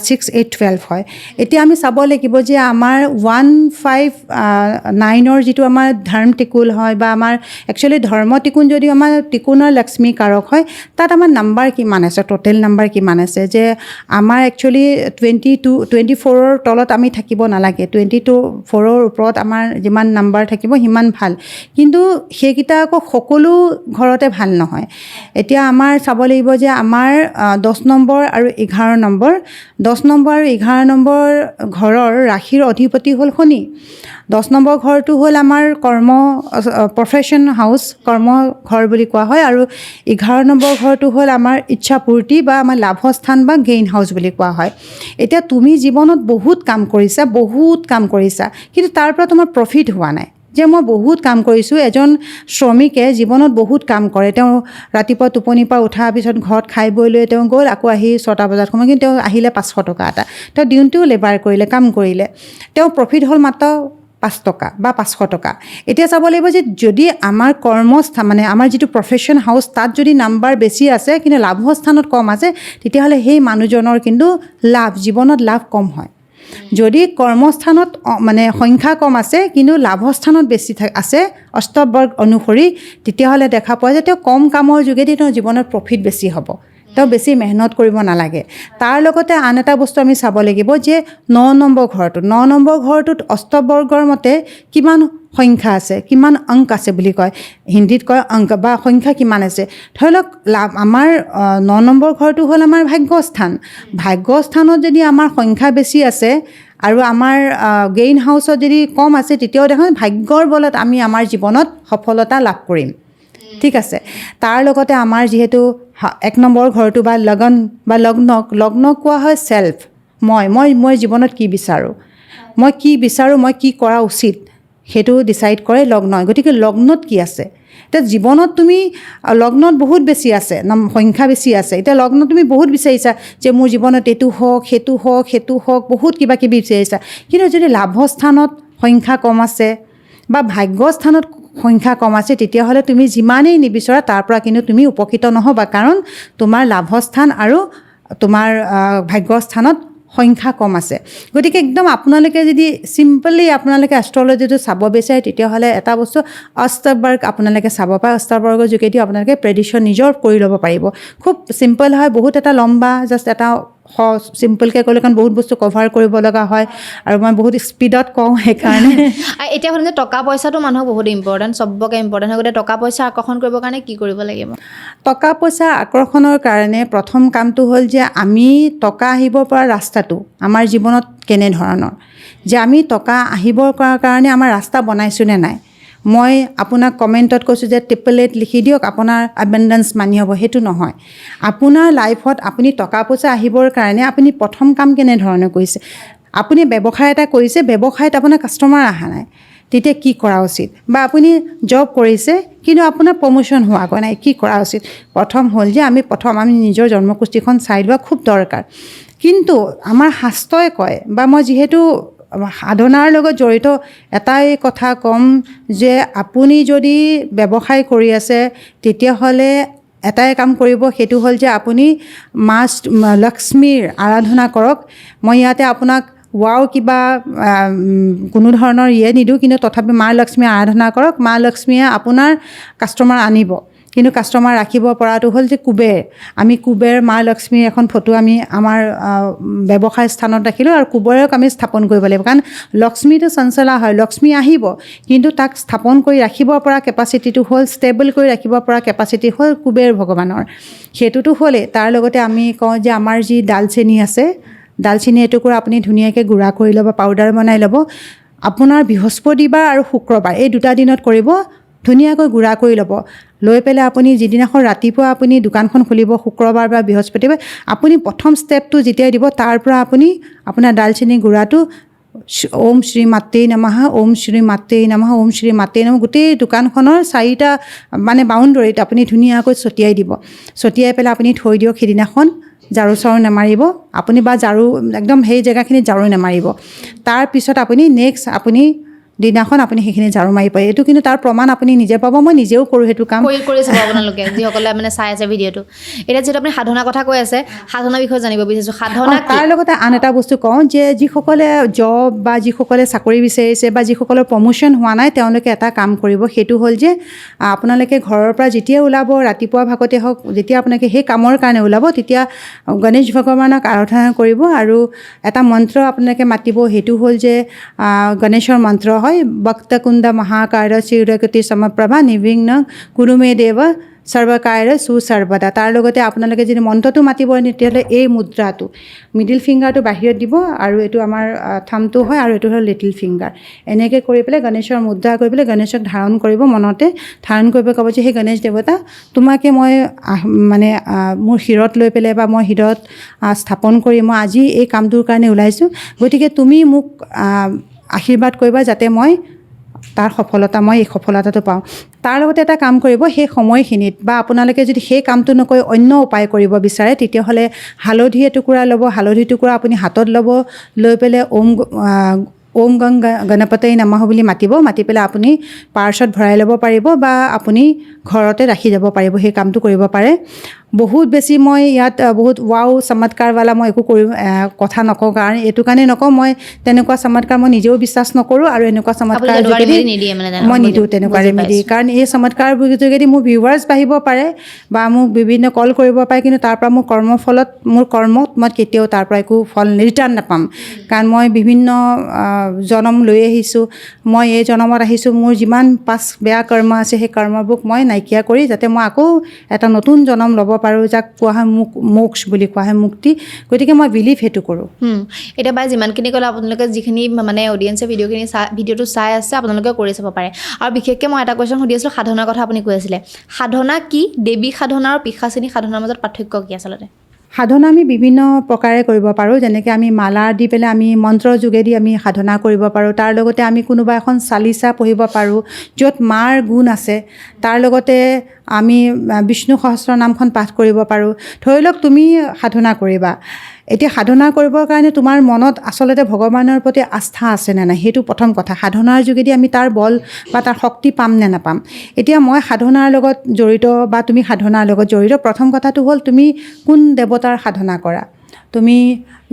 6812 হয় এতিয়া আমি চাব লাগিব যে আমাৰ 159ৰ যিটো আমাৰ ধৰ্ম টিকুল হয় বা আমাৰ একচুৱেলি ধৰ্ম টিকুন যদিও আমাৰ টিকুনৰ লক্ষ্মী কাৰক হয় তাত আমাৰ নাম্বাৰ কিমান আছে টোটেল নাম্বাৰ কিমান আছে যে আমাৰ একচুৱেলি 24ৰ তলত আমি থাকিব নালাগে 24ৰ ওপৰত আমাৰ যিমান নাম্বাৰ থাকিব সিমান ভাল কিন্তু সেইকেইটা আকৌ সকলো ঘৰতে ভাল নহয় এতিয়া আমাৰ চাব লাগিব যে আমাৰ 10 নম্বৰ আৰু 11 নম্বৰ 10 নম্বৰ আৰু 11 নম্বৰ ঘৰৰ ৰাশিৰ অধিপতি হ'ল শনি 10 নম্বৰ ঘৰটো হ'ল আমাৰ কৰ্ম প্ৰফেশ্যন হাউচ কৰ্ম ঘৰ বুলি কোৱা হয় আৰু 11 নম্বৰ ঘৰটো হ'ল আমাৰ ইচ্ছাপূৰ্তি বা আমাৰ লাভস্থান বা গেইন হাউচ বুলি কোৱা হয় এতিয়া তুমি জীৱনত বহুত কাম কৰিছা কিন্তু তাৰ পৰা তোমাৰ প্ৰফিট হোৱা নাই যে মই বহুত কাম কৰিছোঁ এজন শ্ৰমিকে জীৱনত বহুত কাম কৰে তেওঁ ৰাতিপুৱা টোপনিৰ পৰা উঠাৰ পিছত ঘৰত খাই বৈ লৈ তেওঁ গ'ল আকৌ আহি 6টা বজাত সময় কিন্তু তেওঁ আহিলে 500 টকা এটা তেওঁ দিনটোও লেবাৰ কৰিলে কাম কৰিলে তেওঁ প্ৰফিট হ'ল মাত্ৰ 5 টকা বা 500 টকা এতিয়া চাব লাগিব যে যদি আমাৰ কৰ্মস্থান মানে আমাৰ যিটো প্ৰফেশ্যন হাউচ তাত যদি নাম্বাৰ বেছি আছে কিন্তু লাভস্থানত কম আছে তেতিয়াহ'লে সেই মানুহজনৰ কিন্তু জীৱনত লাভ কম হয় যদি কৰ্মস্থানত মানে সংখ্যা কম আছে কিন্তু লাভস্থানত বেছি আছে অষ্টবৰ্গ অনুসৰি তেতিয়াহ'লে দেখা পোৱা যায় তেওঁ কম কামৰ যোগেদি তেওঁৰ জীৱনত প্ৰফিট বেছি হ'ব তেওঁ বেছি মেহনত কৰিব নালাগে তাৰ লগতে আন এটা বস্তু আমি চাব লাগিব যে 9 নম্বৰ ঘৰটোত অষ্টবৰ্গৰ মতে কিমান সংখ্যা আছে কিমান অংক আছে বুলি কয় হিন্দীত কয় অংক বা সংখ্যা কিমান আছে ধৰি লওক আমাৰ 9 নম্বৰ ঘৰটো হ'ল আমাৰ ভাগ্যস্থানত যদি আমাৰ সংখ্যা বেছি আছে আৰু আমাৰ গেইন হাউচত যদি কম আছে তেতিয়াও দেখোন ভাগ্যৰ বলত আমি আমাৰ জীৱনত সফলতা লাভ কৰিম ঠিক আছে তাৰ লগতে আমাৰ যিহেতু 1 নম্বৰ ঘৰটো বা লগ্নক কোৱা হয় সেলফ মই জীৱনত কি বিচাৰোঁ মই কি কৰা উচিত সেইটো ডিসাইড কৰে লগ্নই গতিকে লগ্নত কি আছে এতিয়া জীৱনত তুমি লগ্নত বহুত বেছি আছে সংখ্যা বেছি আছে এতিয়া লগ্নত তুমি বহুত বিচাৰিছা যে মোৰ জীৱনত এইটো হওক সেইটো হওক বহুত কিবা কিবি বিচাৰিছা কিন্তু যদি লাভস্থানত সংখ্যা কম আছে বা ভাগ্যস্থানত সংখ্যা কম আছে তেতিয়াহ'লে তুমি যিমানেই নিবিচৰা তাৰ পৰা কিন্তু তুমি উপকৃত নহ'বা কাৰণ তোমাৰ লাভস্থান আৰু তোমাৰ ভাগ্যস্থানত সংখ্যা কম আছে গতিকে একদম আপোনালোকে যদি সিম্পলি আপোনালোকে এষ্ট্ৰলজিটো চাব বিচাৰে তেতিয়াহ'লে এটা বস্তু অষ্টবৰ্গ আপোনালোকে চাব পাৰে অষ্টবৰ্গৰ যোগেদি আপোনালোকে প্ৰেডিকশ্যন নিজৰ কৰি ল'ব পাৰিব খুব সিম্পল হয় বহুত এটা লম্বা জাষ্ট এটা সিম্পলকৈ ক'লে কাৰণ বহুত বস্তু কভাৰ কৰিব লগা হয় আৰু মই বহুত স্পীডত কওঁ সেইকাৰণে এতিয়া শুনিছে টকা পইচাটো মানুহক বহুত ইম্পৰ্টেণ্ট চবকে ইম্পৰ্টেণ্ট হয় গতিকে টকা পইচা আকৰ্ষণ কৰিবৰ কাৰণে কি কৰিব লাগিব টকা পইচা আকৰ্ষণৰ কাৰণে প্ৰথম কামটো হ'ল যে আমি টকা আহিব পৰা ৰাস্তাটো আমাৰ জীৱনত কেনেধৰণৰ যে আমি টকা আহিবৰ কাৰণে আমাৰ ৰাস্তা বনাইছোঁ নে নাই মই আপোনাক কমেণ্টত কৈছোঁ যে 888 লিখি দিয়ক আপোনাৰ এবেণ্ডেন্স মানি হ'ব সেইটো নহয় আপোনাৰ লাইফত আপুনি টকা পইচা আহিবৰ কাৰণে আপুনি প্ৰথম কাম কেনেধৰণে কৰিছে আপুনি ব্যৱসায় এটা কৰিছে ব্যৱসায়ত আপোনাৰ কাষ্টমাৰ অহা নাই তেতিয়া কি কৰা উচিত বা আপুনি জব কৰিছে কিন্তু আপোনাৰ প্ৰমোশ্যন হোৱাগৈ নাই কি কৰা উচিত প্ৰথম হ'ল যে আমি নিজৰ জন্মকুষ্ঠিখন চাই লোৱা খুব দৰকাৰ কিন্তু আমাৰ শাস্ত্ৰই কয় বা মই যিহেতু সাধনাৰ লগত জড়িত এটাই কথা ক'ম যে আপুনি যদি ব্যৱসায় কৰি আছে তেতিয়াহ'লে এটাই কাম কৰিব, সেইটো হ'ল যে আপুনি মা লক্ষ্মীৰ আৰাধনা কৰক। মই ইয়াতে আপোনাক কিবা কোনো ধৰণৰ নিদিওঁ, কিন্তু তথাপি মা লক্ষ্মীৰ আৰাধনা কৰক। মা লক্ষ্মীয়ে আপোনাৰ কাষ্টমাৰ আনিব, কিন্তু কাষ্টমাৰ ৰাখিব পৰাটো হ'ল যে কুবেৰ। আমি কুবেৰ মা লক্ষ্মীৰ এখন ফটো আমি আমাৰ ব্যৱসায় স্থানত ৰাখিলোঁ, আৰু কুবেৰক আমি স্থাপন কৰিব লাগিব, কাৰণ লক্ষ্মীটো চঞ্চলা হয়, লক্ষ্মী আহিব, কিন্তু তাক স্থাপন কৰি ৰাখিব পৰা কেপাচিটিটো হ'ল, ষ্টেবল কৰি ৰাখিব পৰা কেপাচিটি হ'ল কুবেৰ ভগৱানৰ। সেইটোতো হ'লেই, তাৰ লগতে আমি কওঁ যে আমাৰ যি ডালচেনি আছে, ডালচেনি এটুকুৰা আপুনি ধুনীয়াকৈ গুড়া কৰি ল'ব, পাউডাৰ বনাই ল'ব। আপোনাৰ বৃহস্পতিবাৰ আৰু শুক্ৰবাৰ এই দুটা দিনত কৰিব, ধুনীয়াকৈ গুড়া কৰি ল'ব। লৈ পেলাই আপুনি যিদিনাখন ৰাতিপুৱা আপুনি দোকানখন খুলিব, শুক্ৰবাৰ বা বৃহস্পতিবাৰ, আপুনি প্ৰথম ষ্টেপটো যেতিয়াই দিব, তাৰ পৰা আপুনি আপোনাৰ ডালচেনি গুড়াটো ওম শ্ৰী মাতেই নমঃ, ওম শ্ৰী মাতেই নমঃ, ওম শ্ৰী মাতেই নমঃ, গোটেই দোকানখনৰ 4টা মানে বাউণ্ডৰীত আপুনি ধুনীয়াকৈ ছটিয়াই দিব। ছটিয়াই পেলাই আপুনি থৈ দিয়ক। সেইদিনাখন ঝাৰু চাৰু নামাৰিব আপুনি, বা ঝাৰু একদম সেই জেগাখিনিত ঝাৰু নামাৰিব। তাৰপিছত আপুনি নেক্সট আপুনি দিনাখন আপুনি সেইখিনি ঝাৰু মাৰিব। এইটো কিন্তু তাৰ প্ৰমাণ আপুনি নিজে পাব, মই নিজেও কৰোঁ সেইটো কাম। কৰি চাব আপোনালোকে যিসকলে মানে চাই আছে ভিডিঅ'টো। এতিয়া যিহেতু আপুনি সাধনা কথা কৈ আছে, সাধনাৰ বিষয়ে জানিব বিচাৰিছোঁ। সাধনা তাৰ লগতে আন এটা বস্তু কওঁ যে যিসকলে জব বা যিসকলে চাকৰি বিচাৰিছে বা যিসকলৰ প্ৰমোশ্যন হোৱা নাই, তেওঁলোকে এটা কাম কৰিব, সেইটো হ'ল যে আপোনালোকে ঘৰৰ পৰা যেতিয়া ওলাব, ৰাতিপুৱা ভাগতে হওক, যেতিয়া আপোনালোকে সেই কামৰ কাৰণে ওলাব, তেতিয়া গণেশ ভগৱানক আৰাধনা কৰিব, আৰু এটা মন্ত্ৰ আপোনালোকে মাতিব, সেইটো হ'ল যে গণেশৰ মন্ত্ৰ হয়, ভক্তকুণ্ড মহাকায় চিৰকতি সমপ্ৰভা নিৰ্বিঘ্ন কুৰু মে দেৱ সৰ্বকায় সুসৰ্বদা। তাৰ লগতে আপোনালোকে যদি মন্ত্ৰটো মাতিব, তেতিয়াহ'লে এই মুদ্ৰাটো মিডিল ফিংগাৰটো বাহিৰত দিব, আৰু এইটো আমাৰ থামটো হয়, আৰু এইটো হ'ল লিটিল ফিংগাৰ। এনেকৈ কৰি পেলাই গণেশৰ মুদ্ৰা কৰি পেলাই গণেশক ধাৰণ কৰিব, মনতে ধাৰণ কৰিব, ক'ব যে সেই গণেশ দেৱতা, তোমাকে মই মানে মোৰ শিৰত লৈ পেলাই বা মই শিৰত স্থাপন কৰি মই আজি এই কামটোৰ কাৰণে ওলাইছোঁ, গতিকে তুমি মোক আশীৰ্বাদ কৰিবা যাতে মই তাৰ মই এই সফলতাটো পাওঁ। তাৰ লগতে এটা কাম কৰিব, সেই সময়খিনিত বা আপোনালোকে যদি সেই কামটো নকৰি অন্য উপায় কৰিব বিচাৰে, তেতিয়াহ'লে হালধি এটুকুৰা ল'ব, হালধি টুকুৰা আপুনি হাতত ল'ব, লৈ পেলাই ওম গণপতয়ে নমঃ বুলি মাতিব, মাতি পেলাই আপুনি পাৰ্চত ভৰাই ল'ব পাৰিব, বা আপুনি ঘৰতে ৰাখি যাব পাৰিব, সেই কামটো কৰিব পাৰে। বহুত বেছি মই ইয়াত বহুত চমৎকাৰৱালা মই একো কথা নকওঁ, কাৰণ এইটো কাৰণে নকওঁ, মই তেনেকুৱা চমৎকাৰ মই নিজেও বিশ্বাস নকৰোঁ, আৰু এনেকুৱা চমৎকাৰ যোগেদি মই নিদিওঁ তেনেকুৱা ৰেমেডি, কাৰণ এই চমৎকাৰ যোগেদি মোৰ ভিউৱাৰ্ছ বাঢ়িব পাৰে বা মোক বিভিন্ন কল কৰিব পাৰে, কিন্তু তাৰ পৰা মোৰ কৰ্মত মই কেতিয়াও তাৰ পৰা একো ফল ৰিটাৰ্ণ নাপাম, কাৰণ মই বিভিন্ন জনম লৈ আহিছোঁ। মই এই জনমত আহিছোঁ, মোৰ যিমান বেয়া কৰ্ম আছে, সেই কৰ্মবোৰ মই নাইকিয়া কৰি যাতে মই আকৌ এটা নতুন জনম ল'ব পাৰোঁ, যাক কোৱা হয় মোক্ষ বুলি কোৱা হয়, মুক্তি। গতিকে মই বিলিভ সেইটো কৰোঁ। এতিয়া বাই যিমানখিনি ক'লে, আপোনালোকে যিখিনি মানে অডিয়েঞ্চে ভিডিঅ'টো চাই আছে, আপোনালোকে কৰি চাব পাৰে। আৰু বিশেষকৈ মই এটা কুৱেশ্যন সুধি আছিলোঁ, সাধনাৰ কথা আপুনি কৈ আছিলে। সাধনা কি? দেৱী সাধনা আৰু পিশাচিনী সাধনাৰ মাজত পাৰ্থক্য কি আচলতে? সাধনা আমি বিভিন্ন প্ৰকাৰে কৰিব পাৰোঁ, যেনেকৈ আমি মালা দি পেলাই আমি মন্ত্ৰৰ যোগেদি আমি সাধনা কৰিব পাৰোঁ। তাৰ লগতে আমি কোনোবা এখন চালিচা পঢ়িব পাৰোঁ, য'ত মাৰ গুণ আছে। তাৰ লগতে আমি বিষ্ণু সহস্ৰনামখন পাঠ কৰিব পাৰোঁ। ধৰি লওক তুমি সাধনা কৰিবা, এতিয়া সাধনা কৰিবৰ কাৰণে তোমাৰ মনত আচলতে ভগৱানৰ প্ৰতি আস্থা আছে নে নাই, সেইটো প্ৰথম কথা। সাধনাৰ যোগেদি আমি তাৰ বল বা তাৰ শক্তি পাম নে নাপাম। এতিয়া মই সাধনাৰ লগত জড়িত বা তুমি সাধনাৰ লগত জড়িত, প্ৰথম কথাটো হ'ল তুমি কোন দেৱতাৰ সাধনা কৰা। তুমি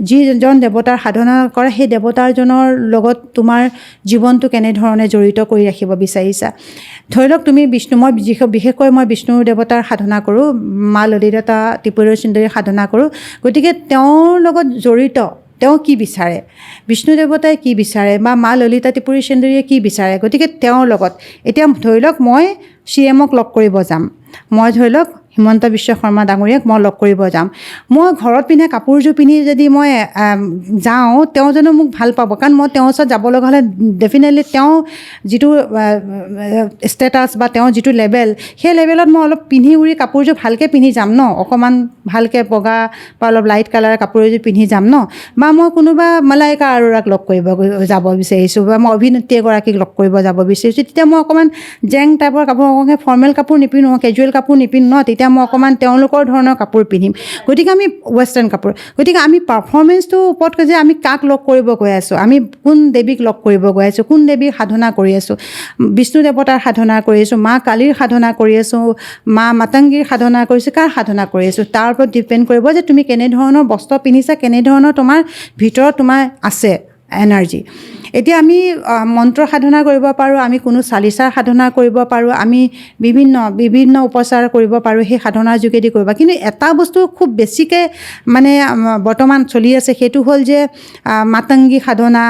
যিজন দেৱতাৰ সাধনা কৰা, সেই দেৱতাৰজনৰ লগত তোমাৰ জীৱনটো কেনেধৰণে জড়িত কৰি ৰাখিব বিচাৰিছা। ধৰি লওক তুমি বিশেষকৈ মই বিষ্ণু দেৱতাৰ সাধনা কৰোঁ, মা ললিতা ত্ৰিপুৰা সুন্দৰীৰ সাধনা কৰোঁ। গতিকে তেওঁৰ লগত জড়িত তেওঁ কি বিচাৰে, বিষ্ণু দেৱতাই কি বিচাৰে, বা মা ললিতা ত্ৰিপুৰা সুন্দৰীয়ে কি বিচাৰে। গতিকে তেওঁৰ লগত এতিয়া ধৰি লওক মই CMক লগ কৰিব যাম, মই ধৰি লওক হিমন্ত বিশ্ব শৰ্মা ডাঙৰীয়াক মই লগ কৰিব যাম। মই ঘৰত পিন্ধা কাপোৰযোৰ পিন্ধি যদি মই যাওঁ, তেওঁ জানো মোক ভাল পাব? কাৰণ মই তেওঁৰ ওচৰত যাব লগা হ'লে ডেফিনেটলি তেওঁ যিটো ষ্টেটাছ বা তেওঁ যিটো লেভেল, সেই লেভেলত মই অলপ পিন্ধি উৰি কাপোৰযোৰ ভালকৈ পিন্ধি যাম ন, অকণমান ভালকৈ বগা বা অলপ লাইট কালাৰ কাপোৰ এযোৰ পিন্ধি যাম ন। বা মই কোনোবা মালাইকা আৰোৰাক লগ কৰিব যাব বিচাৰিছোঁ, বা মই অভিনেত্ৰী এগৰাকীক লগ কৰিব যাব বিচাৰিছোঁ, তেতিয়া মই অকণমান জেং টাইপৰ কাপোৰ, অকণমান ফৰ্মেল কাপোৰ নিপিন্ধো, কেজুৱেল কাপোৰ নিপিন্ধো ন, তেতিয়া তেতিয়া মই অকণমান তেওঁলোকৰ ধৰণৰ কাপোৰ পিন্ধিম, গতিকে আমি ৱেষ্টাৰ্ণ কাপোৰ, গতিকে আমি পাৰফৰ্মেঞ্চটোৰ ওপৰত যে আমি কাক লগ কৰিব গৈ আছোঁ, আমি কোন দেৱীক লগ কৰিব গৈ আছোঁ, কোন দেৱীৰ সাধনা কৰি আছোঁ, বিষ্ণু দেৱতাৰ সাধনা কৰি আছোঁ, মা কালীৰ সাধনা কৰি আছোঁ, মা মাতংগীৰ সাধনা কৰিছোঁ, কাৰ সাধনা কৰি আছোঁ, তাৰ ওপৰত ডিপেণ্ড কৰিব যে তুমি কেনেধৰণৰ বস্ত্ৰ পিন্ধিছা, কেনেধৰণৰ তোমাৰ ভিতৰত তোমাৰ আছে এনাৰ্জি। এতিয়া আমি মন্ত্ৰ সাধনা কৰিব পাৰোঁ, আমি কোনো চালিচাৰ সাধনা কৰিব পাৰোঁ, আমি বিভিন্ন উপচাৰ কৰিব পাৰোঁ, সেই সাধনাৰ যোগেদি কৰিব। কিন্তু এটা বস্তু খুব বেছিকৈ মানে বৰ্তমান চলি আছে, সেইটো হ'ল যে মাতংগী সাধনা,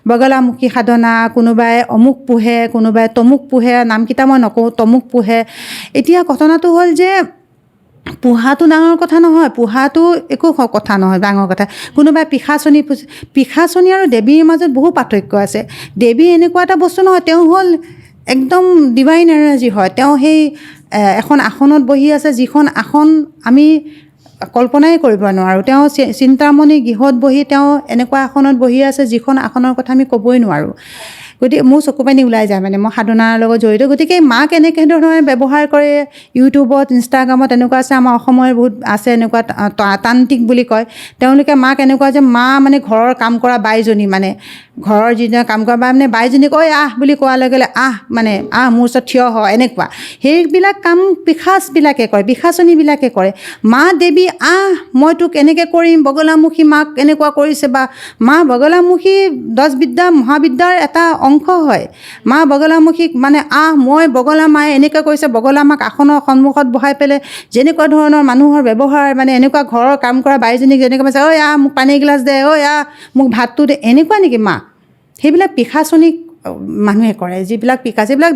বগলামুখী সাধনা, কোনোবাই অমুক পোহে, কোনোবাই তমুক পোহে, নামকেইটা মই নকওঁ, তমুক পোহে। এতিয়া ঘটনাটো হ'ল যে পোহাটো ডাঙৰ কথা নহয়, পোহাটো একো কথা নহয়, ডাঙৰ কথা। কোনোবাই পিশাচনী আৰু দেৱীৰ মাজত বহু পাৰ্থক্য আছে। দেৱী এনেকুৱা এটা বস্তু নহয়, তেওঁ হ'ল একদম ডিভাইন এনাৰ্জি হয়। তেওঁ সেই এখন আসনত বহি আছে, যিখন আসন আমি কল্পনাই কৰিব নোৱাৰোঁ। তেওঁ চিন্তামণি গৃহত বহি তেওঁ এনেকুৱা আসনত বহি আছে, যিখন আসনৰ কথা আমি ক'বই নোৱাৰোঁ। গতিকে মোৰ চকু পানী ওলাই যায়, মানে মই সাধনাৰ লগত জড়িত। গতিকে মাক এনেকৈ ধৰণে ব্যৱহাৰ কৰে, ইউটিউবত, ইনষ্টাগ্ৰামত এনেকুৱা আছে, আমাৰ অসমৰ বহুত আছে এনেকুৱা তান্ত্ৰিক বুলি কয়। তেওঁলোকে মাক এনেকুৱা যে মা মানে ঘৰৰ কাম কৰা বাইজনী, মানে ঘৰৰ যিজনে কাম কৰা মানে বাইজনীক ঐ আহ বুলি কোৱাৰ লগে লগে মানে মোৰ ওচৰত থিয় হয়, এনেকুৱা। সেইবিলাক কাম পিশাচবিলাকে কৰে, পিশাচনীবিলাকে কৰে। মা দেৱী মই তোক এনেকৈ কৰিম, বগলামুখী মাক এনেকুৱা কৰিছে, বা মা বগলামুখী 10 বিদ্যা মহাবিদ্যাৰ এটা অংশ হয়। মা বগলামুখীক মানে মই বগলা মায়ে এনেকৈ কৈছে, বগলা মাক আসনৰ সন্মুখত বহাই পেলাই যেনেকুৱা ধৰণৰ মানুহৰ ব্যৱহাৰ, মানে এনেকুৱা ঘৰৰ কাম কৰা বাইজনীক যেনেকৈ কৈছে, ঐ মোক পানী এগিলাচ দে, ঐ মোক ভাতটো দে, এনেকুৱা নেকি মা? সেইবিলাক পিশাচনিক মানুহে কৰে, যিবিলাক যিবিলাক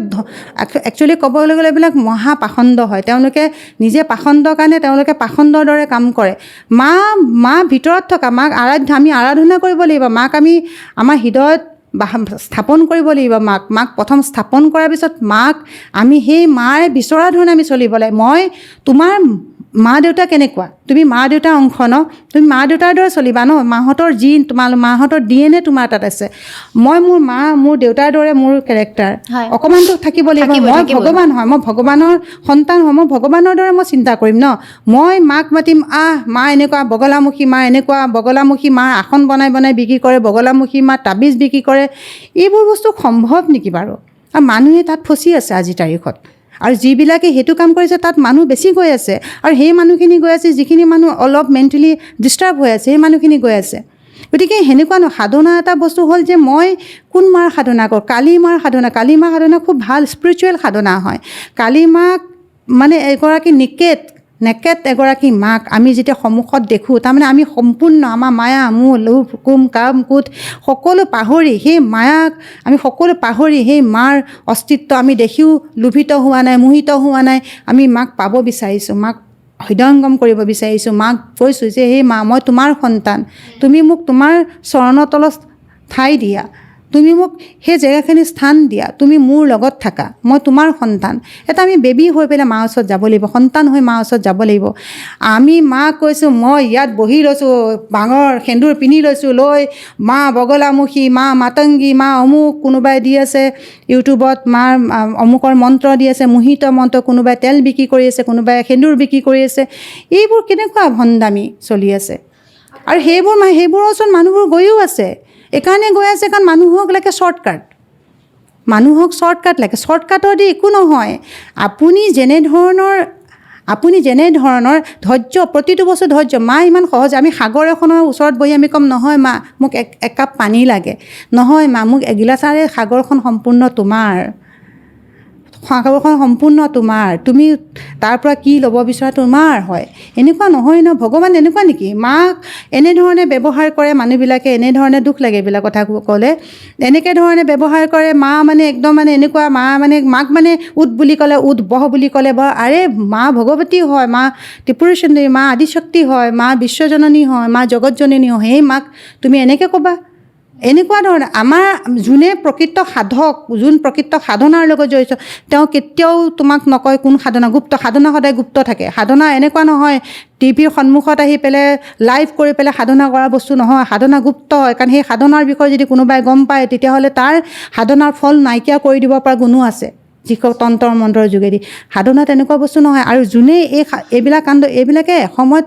একচুৱেলি ক'বলৈ গ'লে এইবিলাক মহাপাখণ্ড হয়। তেওঁলোকে নিজে পাখণ্ডৰ কাৰণে তেওঁলোকে পাখণ্ডৰ দৰে কাম কৰে। মা ভিতৰত থকা মাক আমি আৰাধনা কৰিব লাগিব। মাক আমি আমাৰ হৃদয়ত স্থাপন কৰিব লাগিব। মাক প্ৰথম স্থাপন কৰাৰ পিছত মাক আমি সেই মায়ে বিচৰা ধৰণে আমি চলিব লাগে। তোমাৰ মা দেউতা কেনেকুৱা, তুমি মা দেউতাৰ অংশ ন, তুমি মা দেউতাৰ দৰে চলিবা ন। মাহঁতৰ মাহঁতৰ DNA তোমাৰ তাত আছে। মোৰ দেউতাৰ দৰে মোৰ কেৰেক্টাৰ অকণমানতো থাকিব লাগিব। মই ভগৱান হয়, মই ভগৱানৰ সন্তান হয়, মই ভগৱানৰ দৰে মই চিন্তা কৰিম ন। মই মাক মাতিম, মা এনেকুৱা, বগলামুখী মা এনেকুৱা, বগলামুখী মাৰ আসন বনাই বিক্ৰী কৰে, বগলামুখী মা তাবিজ বিক্ৰী কৰে। এইবোৰ বস্তু সম্ভৱ নেকি বাৰু? আৰু মানুহে তাত ফচি আছে আজিৰ তাৰিখত। আৰু যিবিলাকে সেইটো কাম কৰিছে তাত মানুহ বেছি গৈ আছে, আৰু সেই মানুহখিনি গৈ আছে, যিখিনি মানুহ অলপ মেণ্টেলি ডিষ্টাৰ্ব হৈ আছে, সেই মানুহখিনি গৈ আছে। গতিকে সেনেকুৱা নহয়। সাধনা এটা বস্তু হ'ল যে মই কোন মাৰ সাধনা কৰোঁ, কালী মাৰ সাধনা খুব ভাল স্পিৰিচুৱেল সাধনা হয়। কালী মাক মানে এগৰাকী নেকেট এগৰাকী মাক আমি যেতিয়া সন্মুখত দেখোঁ, তাৰমানে আমি সম্পূৰ্ণ আমাৰ মায়া মোহ লোভ কুম কাম কুট সকলো পাহৰি, সেই মায়াক আমি সকলো পাহৰি সেই মাৰ অস্তিত্ব আমি দেখিও লোভিত হোৱা নাই, মোহিত হোৱা নাই। আমি মাক পাব বিচাৰিছোঁ, মাক হৃদয়ংগম কৰিব বিচাৰিছোঁ। মাক কৈছোঁ যে সেই মা, মই তোমাৰ সন্তান, তুমি মোক তোমাৰ চৰণৰ তলত ঠাই দিয়া, তুমি মোক সেই জেগাখিনি স্থান দিয়া, তুমি মোৰ লগত থাকা, মই তোমাৰ সন্তান। আমি বেবী হৈ পেলাই মাৰ ওচৰত যাব লাগিব, সন্তান হৈ মাৰ ওচৰত যাব লাগিব। আমি মাক কৈছোঁ, মই ইয়াত বহি লৈছোঁ, বাঙৰ সেন্দুৰ পিন্ধি লৈছোঁ, লৈ মা বগলামুখী, মা মাতংগী, মা অমুক, কোনোবাই দি আছে ইউটিউবত মাৰ অমুকৰ মন্ত্ৰ দি আছে, মোহিত মন্ত্ৰ, কোনোবাই তেল বিক্ৰী কৰি আছে, কোনোবাই সেন্দুৰ বিক্ৰী কৰি আছে। এইবোৰ কেনেকুৱা ভণ্ডামি চলি আছে। আৰু সেইবোৰৰ ওচৰত মানুহবোৰ গৈও আছে। এইকাৰণে গৈ আছে কাৰণ মানুহক লাগে শ্বৰ্টকাট, লাগে। শ্বৰ্টকাটৰ দি একো নহয়। আপুনি যেনেধৰণৰ ধৈৰ্য, প্ৰতিটো বস্তু ধৈৰ্য। মা ইমান সহজে, আমি সাগৰ এখনৰ ওচৰত বহি আমি ক'ম, নহয় মা মোক এক কাপ পানী লাগে, নহয় মা মোক এগিলাচাৰে, সাগৰখন সম্পূৰ্ণ তোমাৰ, তুমি তাৰ পৰা কি ল'ব বিচৰা তোমাৰ হয়। এনেকুৱা নহয় ন। ভগৱান এনেকুৱা নেকি? মাক এনেধৰণে ব্যৱহাৰ কৰে মানুহবিলাকে, এনেধৰণে দুখ লাগে এইবিলাক কথা ক'লে। এনেকৈ ধৰণে ব্যৱহাৰ কৰে। মা মানে একদম মানে এনেকুৱা, মাক মানে উদ বুলি ক'লে উদ, বহ বুলি ক'লে বহ। আৰে মা ভগৱতী হয়, মা ত্ৰিপুৰা সুন্দৰী, মা আদিশক্তি হয়, মা বিশ্বজননী হয়, মা জগতজননী হয়। সেই মাক তুমি এনেকৈ ক'বা? এনেকুৱা ধৰণে আমাৰ যোনে প্ৰকৃত সাধক, যোন প্ৰকৃত সাধনাৰ লগত জড়িত, তেওঁ কেতিয়াও তোমাক নকয় কোন সাধনা গুপ্ত। সাধনা সদায় গুপ্ত থাকে। সাধনা এনেকুৱা নহয় টিভিৰ সন্মুখত আহি পেলাই লাইভ কৰি পেলাই সাধনা কৰা বস্তু নহয়। সাধনা গুপ্ত হয়, কাৰণ সেই সাধনাৰ বিষয়ে যদি কোনোবাই গম পায়, তেতিয়াহ'লে তাৰ সাধনাৰ ফল নাইকিয়া কৰি দিব পৰা গুণো আছে। যিসকল তন্ত্ৰ মন্ত্ৰৰ যোগেদি। সাধনা তেনেকুৱা বস্তু নহয়। আৰু যোনে এইবিলাক কাণ্ড এইবিলাকে এসময়ত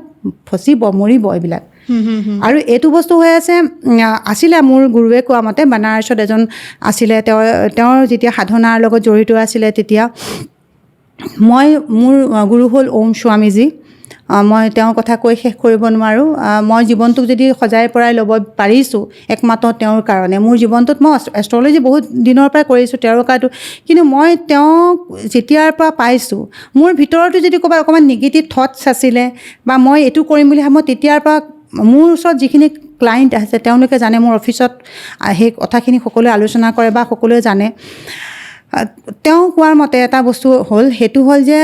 ফচিব, মৰিব এইবিলাক। আৰু এইটো বস্তু হৈ আছে, আছিলে মোৰ গুৰুৱে কোৱা মতে, বানাৰসত এজন আছিলে, তেওঁৰ যেতিয়া সাধনাৰ লগত জড়িত আছিলে, তেতিয়া মোৰ গুৰু হ'ল ওম স্বামীজী। মই তেওঁৰ কথা কৈ শেষ কৰিব নোৱাৰোঁ। মই জীৱনটোক যদি সজাই পৰাই ল'ব পাৰিছোঁ একমাত্ৰ তেওঁৰ কাৰণে। মোৰ জীৱনটোত মই এষ্ট্ৰলজি বহুত দিনৰ পৰাই কৰিছোঁ, তেওঁৰ কাৰণেতো, কিন্তু মই তেওঁক যেতিয়াৰ পৰা পাইছোঁ, মোৰ ভিতৰতো যদি ক'ৰবাত অকণমান নিগেটিভ থটছ আছিলে বা মই এইটো কৰিম বুলি ভাবোঁ, তেতিয়াৰ পৰা মোৰ ওচৰত যিখিনি ক্লাইণ্ট আছে তেওঁলোকে জানে, মোৰ অফিচত সেই কথাখিনি সকলোৱে আলোচনা কৰে বা সকলোৱে জানে। তেওঁ কোৱাৰ মতে এটা বস্তু হ'ল, সেইটো হ'ল যে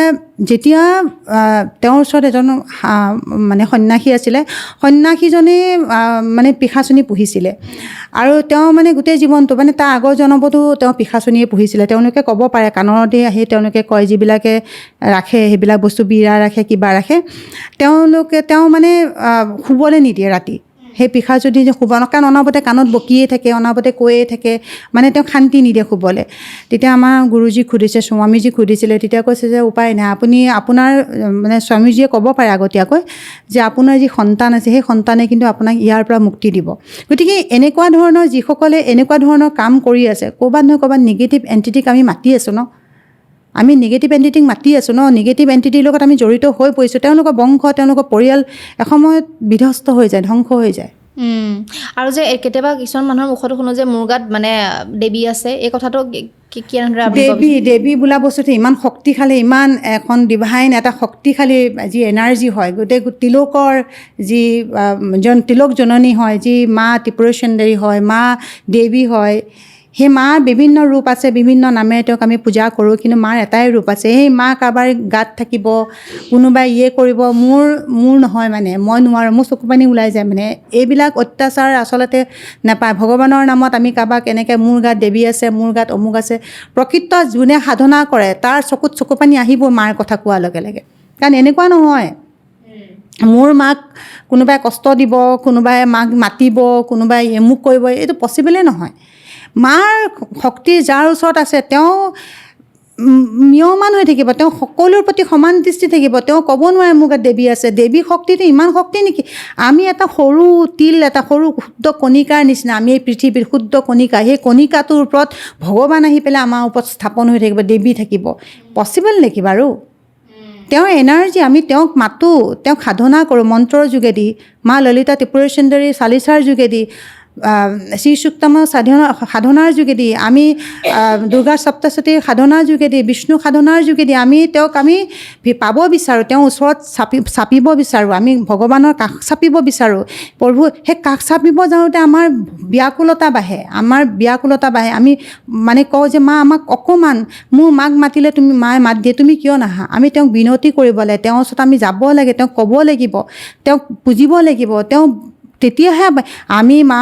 যেতিয়া তেওঁৰ ওচৰত এজন মানে সন্ন্যাসী আছিলে, সন্ন্যাসীজনে মানে পিশাচনী পুহিছিলে। আৰু তেওঁ মানে গোটেই জীৱনটো মানে তাৰ আগৰ জনমতো তেওঁ পিশাচনীয়ে পুহিছিলে। তেওঁলোকে ক'ব পাৰে, কাণতে আহি তেওঁলোকে কয়, যিবিলাকে ৰাখে সেইবিলাক বস্তু, বিৰা ৰাখে, কিবা ৰাখে, তেওঁ মানে শুবলৈ নিদিয়ে ৰাতি। সেই পিশাচনী যে শুব, কাৰণ অনাবতে কাণত বকিয়ে থাকে, অনাবতে কৈয়ে থাকে, মানে তেওঁক শান্তি নিদিয়ে শুবলৈ। তেতিয়া আমাৰ গুৰুজীক সুধিছে, স্বামীজীক সুধিছিলে, তেতিয়া কৈছে যে উপায় নাই, আপোনাৰ মানে স্বামীজীয়ে ক'ব পাৰে আগতীয়াকৈ যে আপোনাৰ যি সন্তান আছে, সেই সন্তানে কিন্তু আপোনাক ইয়াৰ পৰা মুক্তি দিব। গতিকে এনেকুৱা ধৰণৰ যিসকলে এনেকুৱা ধৰণৰ কাম কৰি আছে, ক'ৰবাত নহয় ক'ৰবাত নিগেটিভ এণ্টিটিক আমি মাতি আছোঁ ন, আমি নিগেটিভ এণ্টিটিক মাতি আছোঁ ন, নিগেটিভ এণ্টিটিৰ লগত আমি জড়িত হৈ পৰিছোঁ। তেওঁলোকৰ বংশ, তেওঁলোকৰ পৰিয়াল এসময়ত বিধ্বস্ত হৈ যায়, ধ্বংস হৈ যায়। আৰু যে কেতিয়াবা কিছুমান মানুহৰ মুখতো শুনো যে মোৰ গাত মানে দেৱী আছে, এই কথাটো কি দেৱী বোলা বস্তুটো ইমান শক্তিশালী, ইমান এখন ডিভাইন এটা শক্তিশালী যি এনাৰ্জি হয়, গোটেই তিলকৰ যি তিলক জননী হয়, যি মা ত্ৰিপুৰা সুন্দৰী হয়, মা দেৱী হয়, সেই মাৰ বিভিন্ন ৰূপ আছে, বিভিন্ন নামেৰে তেওঁক আমি পূজা কৰোঁ, কিন্তু মাৰ এটাই ৰূপ আছে। সেই মা কাৰোবাৰ গাত থাকিব, কোনোবাই কৰিব, মোৰ নহয়, মানে মই নোৱাৰোঁ, মোৰ চকু পানী ওলাই যায়। মানে এইবিলাক অত্যাচাৰ আচলতে নাপায়। ভগৱানৰ নামত আমি কাৰোবাক এনেকৈ মোৰ গাত দেৱী আছে, মোৰ গাত অমুক আছে, প্ৰকৃত যোনে সাধনা কৰে তাৰ চকুত চকু পানী আহিব মাৰ কথা কোৱাৰ লগে লগে। কাৰণ এনেকুৱা নহয় মোৰ মাক কোনোবাই কষ্ট দিব, কোনোবাই মাক মাতিব, কোনোবাই এমুক কৰিব, এইটো পচিবলে নহয়। মাৰ শক্তি যাৰ ওচৰত আছে তেওঁ ম্ৰিয়মান হৈ থাকিব, তেওঁ সকলোৰ প্ৰতি সমান দৃষ্টি থাকিব। তেওঁ ক'ব নোৱাৰে মোৰ গাত দেৱী আছে। দেৱী শক্তিটো ইমান শক্তি নেকি? আমি এটা সৰু তিল, এটা সৰু ক্ষুদ্ৰ কণিকাৰ নিচিনা, আমি এই পৃথিৱীৰ ক্ষুদ্ৰ কণিকা, সেই কণিকাটোৰ ওপৰত ভগৱান আহি পেলাই আমাৰ ওপৰত স্থাপন হৈ থাকিব, দেৱী থাকিব। পচিবল নেকি বাৰু? তেওঁৰ এনাৰ্জি, আমি তেওঁক মাতোঁ, তেওঁক সাধনা কৰোঁ মন্ত্ৰৰ যোগেদি, মা ললিতা ত্ৰিপুৰা সুন্দৰী চালিচাৰ যোগেদি, শ্ৰী সূক্তমৰ সাধনাৰ যোগেদি, আমি দুৰ্গা সপ্তশতীৰ সাধনাৰ যোগেদি, বিষ্ণু সাধনাৰ যোগেদি আমি তেওঁক পাব বিচাৰোঁ, তেওঁৰ ওচৰত চাপিব বিচাৰোঁ, আমি ভগৱানৰ কাষ চাপিব বিচাৰোঁ। প্ৰভু সেই কাষ চাপিব যাওঁতে আমাৰ ব্যাকুলতা বাঢ়ে। আমি মানে কওঁ যে মা আমাক অকণমান, মোৰ মাক মাতিলে তুমি মায়ে মাত দিয়ে, তুমি কিয় নাহা? আমি তেওঁক বিনতি কৰিব লাগে, তেওঁৰ ওচৰত আমি যাব লাগে, তেওঁক ক'ব লাগিব, তেওঁক পুজিব লাগিব। তেতিয়াহে আমি মা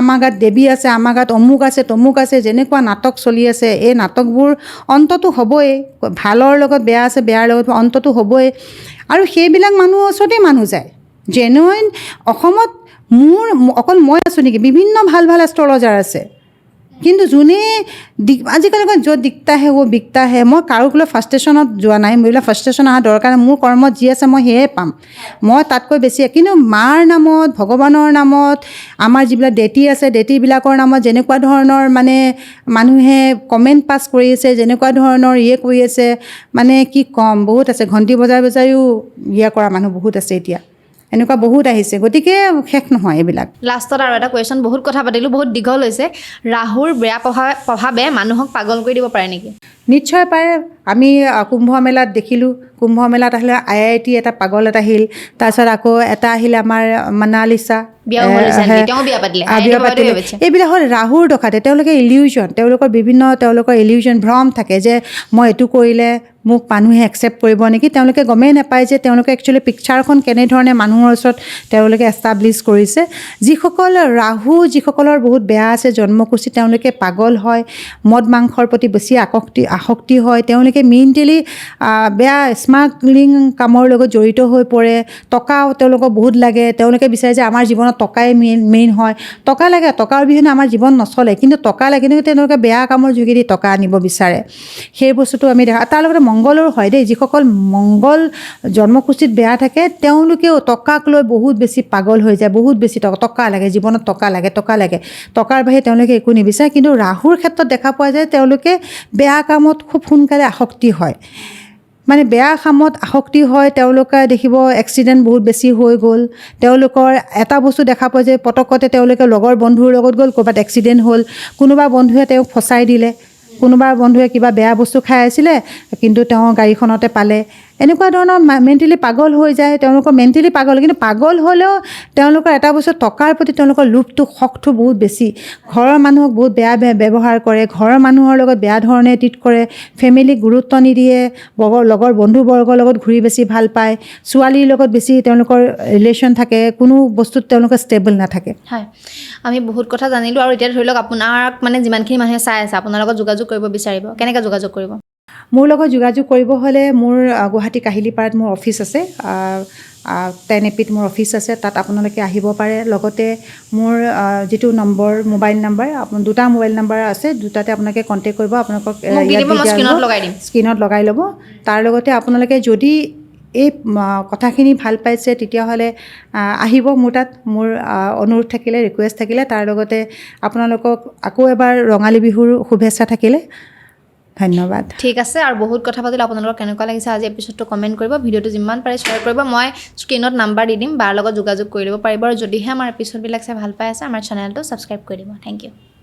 আমাৰ গাত দেৱী আছে, আমাৰ গাত অমুক আছে, তমুক আছে, যেনেকুৱা নাটক চলি আছে, এই নাটকবোৰ অন্ততো হ'বই। ভালৰ লগত বেয়া আছে, বেয়াৰ লগত অন্ততো হ'বই। আৰু সেইবিলাক মানুহৰ ওচৰতেই মানুহ যায়। জেনুইন অসমত অকল মই আছোঁ নেকি? বিভিন্ন ভাল ভাল এষ্ট্ৰলজাৰ আছে, কিন্তু যোনে আজিকালি য'ত দিকতা হে ও বিকতা হে। মই কাৰোকলৈ ফাৰ্ষ্ট্ৰেশ্যনত যোৱা নাই, এইবিলাক ফাৰ্ষ্ট্ৰেশ্যন অহা দৰকাৰ নাই। মোৰ কৰ্মত যি আছে মই সেয়ে পাম, মই তাতকৈ বেছি। কিন্তু মাৰ নামত, ভগৱানৰ নামত, আমাৰ যিবিলাক দেৱী আছে, দেৱীবিলাকৰ নামত যেনেকুৱা ধৰণৰ মানে মানুহে কমেণ্ট পাছ কৰি আছে, যেনেকুৱা ধৰণৰ কৰি আছে, মানে কি ক'ম, বহুত আছে। ঘণ্টি বজায়ো কৰা মানুহ বহুত আছে এতিয়া, এনেকুৱা বহুত আহিছে। গতিকে শেষ নহয় এইবিলাক। লাষ্টত আৰু এটা কুৱেশ্যন, বহুত কথা পাতিলোঁ, বহুত দীঘল হৈছে। ৰাহুৰ বেয়া প্ৰভাৱে মানুহক পাগল কৰি দিব পাৰে নেকি? নিশ্চয় পাৰে। আমি কুম্ভ মেলাত দেখিলোঁ, কুম্ভ মেলাত আহিলে IIT এটা পাগল এটা আহিল, তাৰপিছত আকৌ এটা আহিলে আমাৰ মনালিছা, বিয়া পাতিলে। এইবিলাক হ'ল ৰাহুৰ দশাতে। তেওঁলোকে ইলিউজন, তেওঁলোকৰ ইলিউজন ভ্ৰম থাকে যে মই এইটো কৰিলে মোক মানুহে একচেপ্ট কৰিব নেকি। তেওঁলোকে গমেই নাপায় যে তেওঁলোকে একচুৱেলি পিকচাৰখন কেনেধৰণে মানুহৰ ওচৰত তেওঁলোকে এষ্টাব্লিছ কৰিছে। যিসকলৰ বহুত বেয়া আছে জন্মকুষ্ঠি, তেওঁলোকে পাগল হয়, মদ মাংসৰ প্ৰতি বেছি আসক্তি হয়, তেওঁলোকে মেণ্টেলি বেয়া স্মাগলিং কামৰ লগত জড়িত হৈ পৰে, টকা তেওঁলোকক বহুত লাগে, তেওঁলোকে বিচাৰে যে আমাৰ জীৱনত টকাই মেইন হয়, টকা লাগে, টকাৰ অবিহনে আমাৰ জীৱন নচলে, কিন্তু টকা লাগে কিন্তু তেওঁলোকে বেয়া কামৰ যোগেদি টকা আনিব বিচাৰে। সেই বস্তুটো আমি দেখা, তাৰ লগতে মংগলৰো হয় দেই, যিসকল মংগল জন্মকুষ্ঠিত বেয়া থাকে তেওঁলোকেও টকাক লৈ বহুত বেছি পাগল হৈ যায়, বহুত বেছি টকা লাগে, জীৱনত টকা লাগে, টকাৰ বাহিৰে তেওঁলোকে একো নিবিচাৰে। কিন্তু ৰাহুৰ ক্ষেত্ৰত দেখা পোৱা যায় তেওঁলোকে বেয়া কামত খুব সোনকালে আসক্তি হয়, মানে বেয়া কামত আসক্তি হয়, তেওঁলোকে দেখিব এক্সিডেণ্ট বহুত বেছি হৈ গ'ল, তেওঁলোকৰ এটা বস্তু দেখা পোৱা যায় পটকতে তেওঁলোকে লগৰ বন্ধুৰ লগত গ'ল, ক'ৰবাত এক্সিডেণ্ট হ'ল, কোনোবা বন্ধুৱে তেওঁক ফচাই দিলে, কোনোবা বন্ধুৱে কিবা বেয়া বস্তু খাই আছিলে কিন্তু তেওঁ গাড়ীখনতে পালে, এনেকুৱা ধৰণৰ মেণ্টেলি পাগল হৈ যায়, তেওঁলোকৰ মেণ্টেলি পাগল, কিন্তু পাগল হ'লেও তেওঁলোকৰ এটা বস্তু টকাৰ প্ৰতি তেওঁলোকৰ লোভটো শখটো বহুত বেছি, ঘৰৰ মানুহক বহুত বেয়া ব্যৱহাৰ কৰে, ঘৰৰ মানুহৰ লগত বেয়া ধৰণে ট্ৰিট কৰে, ফেমিলিক গুৰুত্ব নিদিয়ে, লগৰ বন্ধুবৰ্গৰ লগত ঘূৰি বেছি ভাল পায়, ছোৱালীৰ লগত বেছি তেওঁলোকৰ ৰিলেশ্যন থাকে, কোনো বস্তুত তেওঁলোকৰ ষ্টেবল নাথাকে। হয়, আমি বহুত কথা জানিলোঁ আৰু এতিয়া ধৰি লওক আপোনাক মানে যিমানখিনি মানুহে চাই আছে আপোনাৰ লগত যোগাযোগ কৰিব বিচাৰিব, কেনেকৈ যোগাযোগ কৰিব? মোৰ লগত যোগাযোগ কৰিব হ'লে মোৰ গুৱাহাটী কাহিলীপাৰাত মোৰ অফিচ আছে, 10 AP মোৰ অফিচ আছে, তাত আপোনালোকে আহিব পাৰে। লগতে মোৰ যিটো নম্বৰ, মোবাইল নম্বৰ, দুটা মোবাইল নম্বৰ আছে, দুটাতে আপোনালোকে কণ্টেক্ট কৰিব, আপোনালোকক স্ক্ৰীণত লগাই ল'ব। তাৰ লগতে আপোনালোকে যদি এই কথাখিনি ভাল পাইছে তেতিয়াহ'লে আহিব মোৰ তাত, মোৰ অনুৰোধ থাকিলে, ৰিকুৱেষ্ট থাকিলে। তাৰ লগতে আপোনালোকক আকৌ এবাৰ ৰঙালী বিহুৰ শুভেচ্ছা থাকিলে, ধন্যবাদ। ঠিক আছে, আৰু বহুত কথা পাতিলোঁ, আপোনালোকৰ কেনেকুৱা লাগিছে আজি এপিছডটো কমেণ্ট কৰিব, ভিডিঅ'টো যিমান পাৰে শ্বেয়াৰ কৰিব, মই স্ক্ৰীণত নাম্বাৰ দি দিম, বাৰ লগত যোগাযোগ কৰি ল'ব পাৰিব, আৰু যদিহে আমাৰ এপিছডবিলাক চাই ভাল পাই আছে আমাৰ চেনেলটো ছাবস্ক্ৰাইব কৰি দিব। Thank U.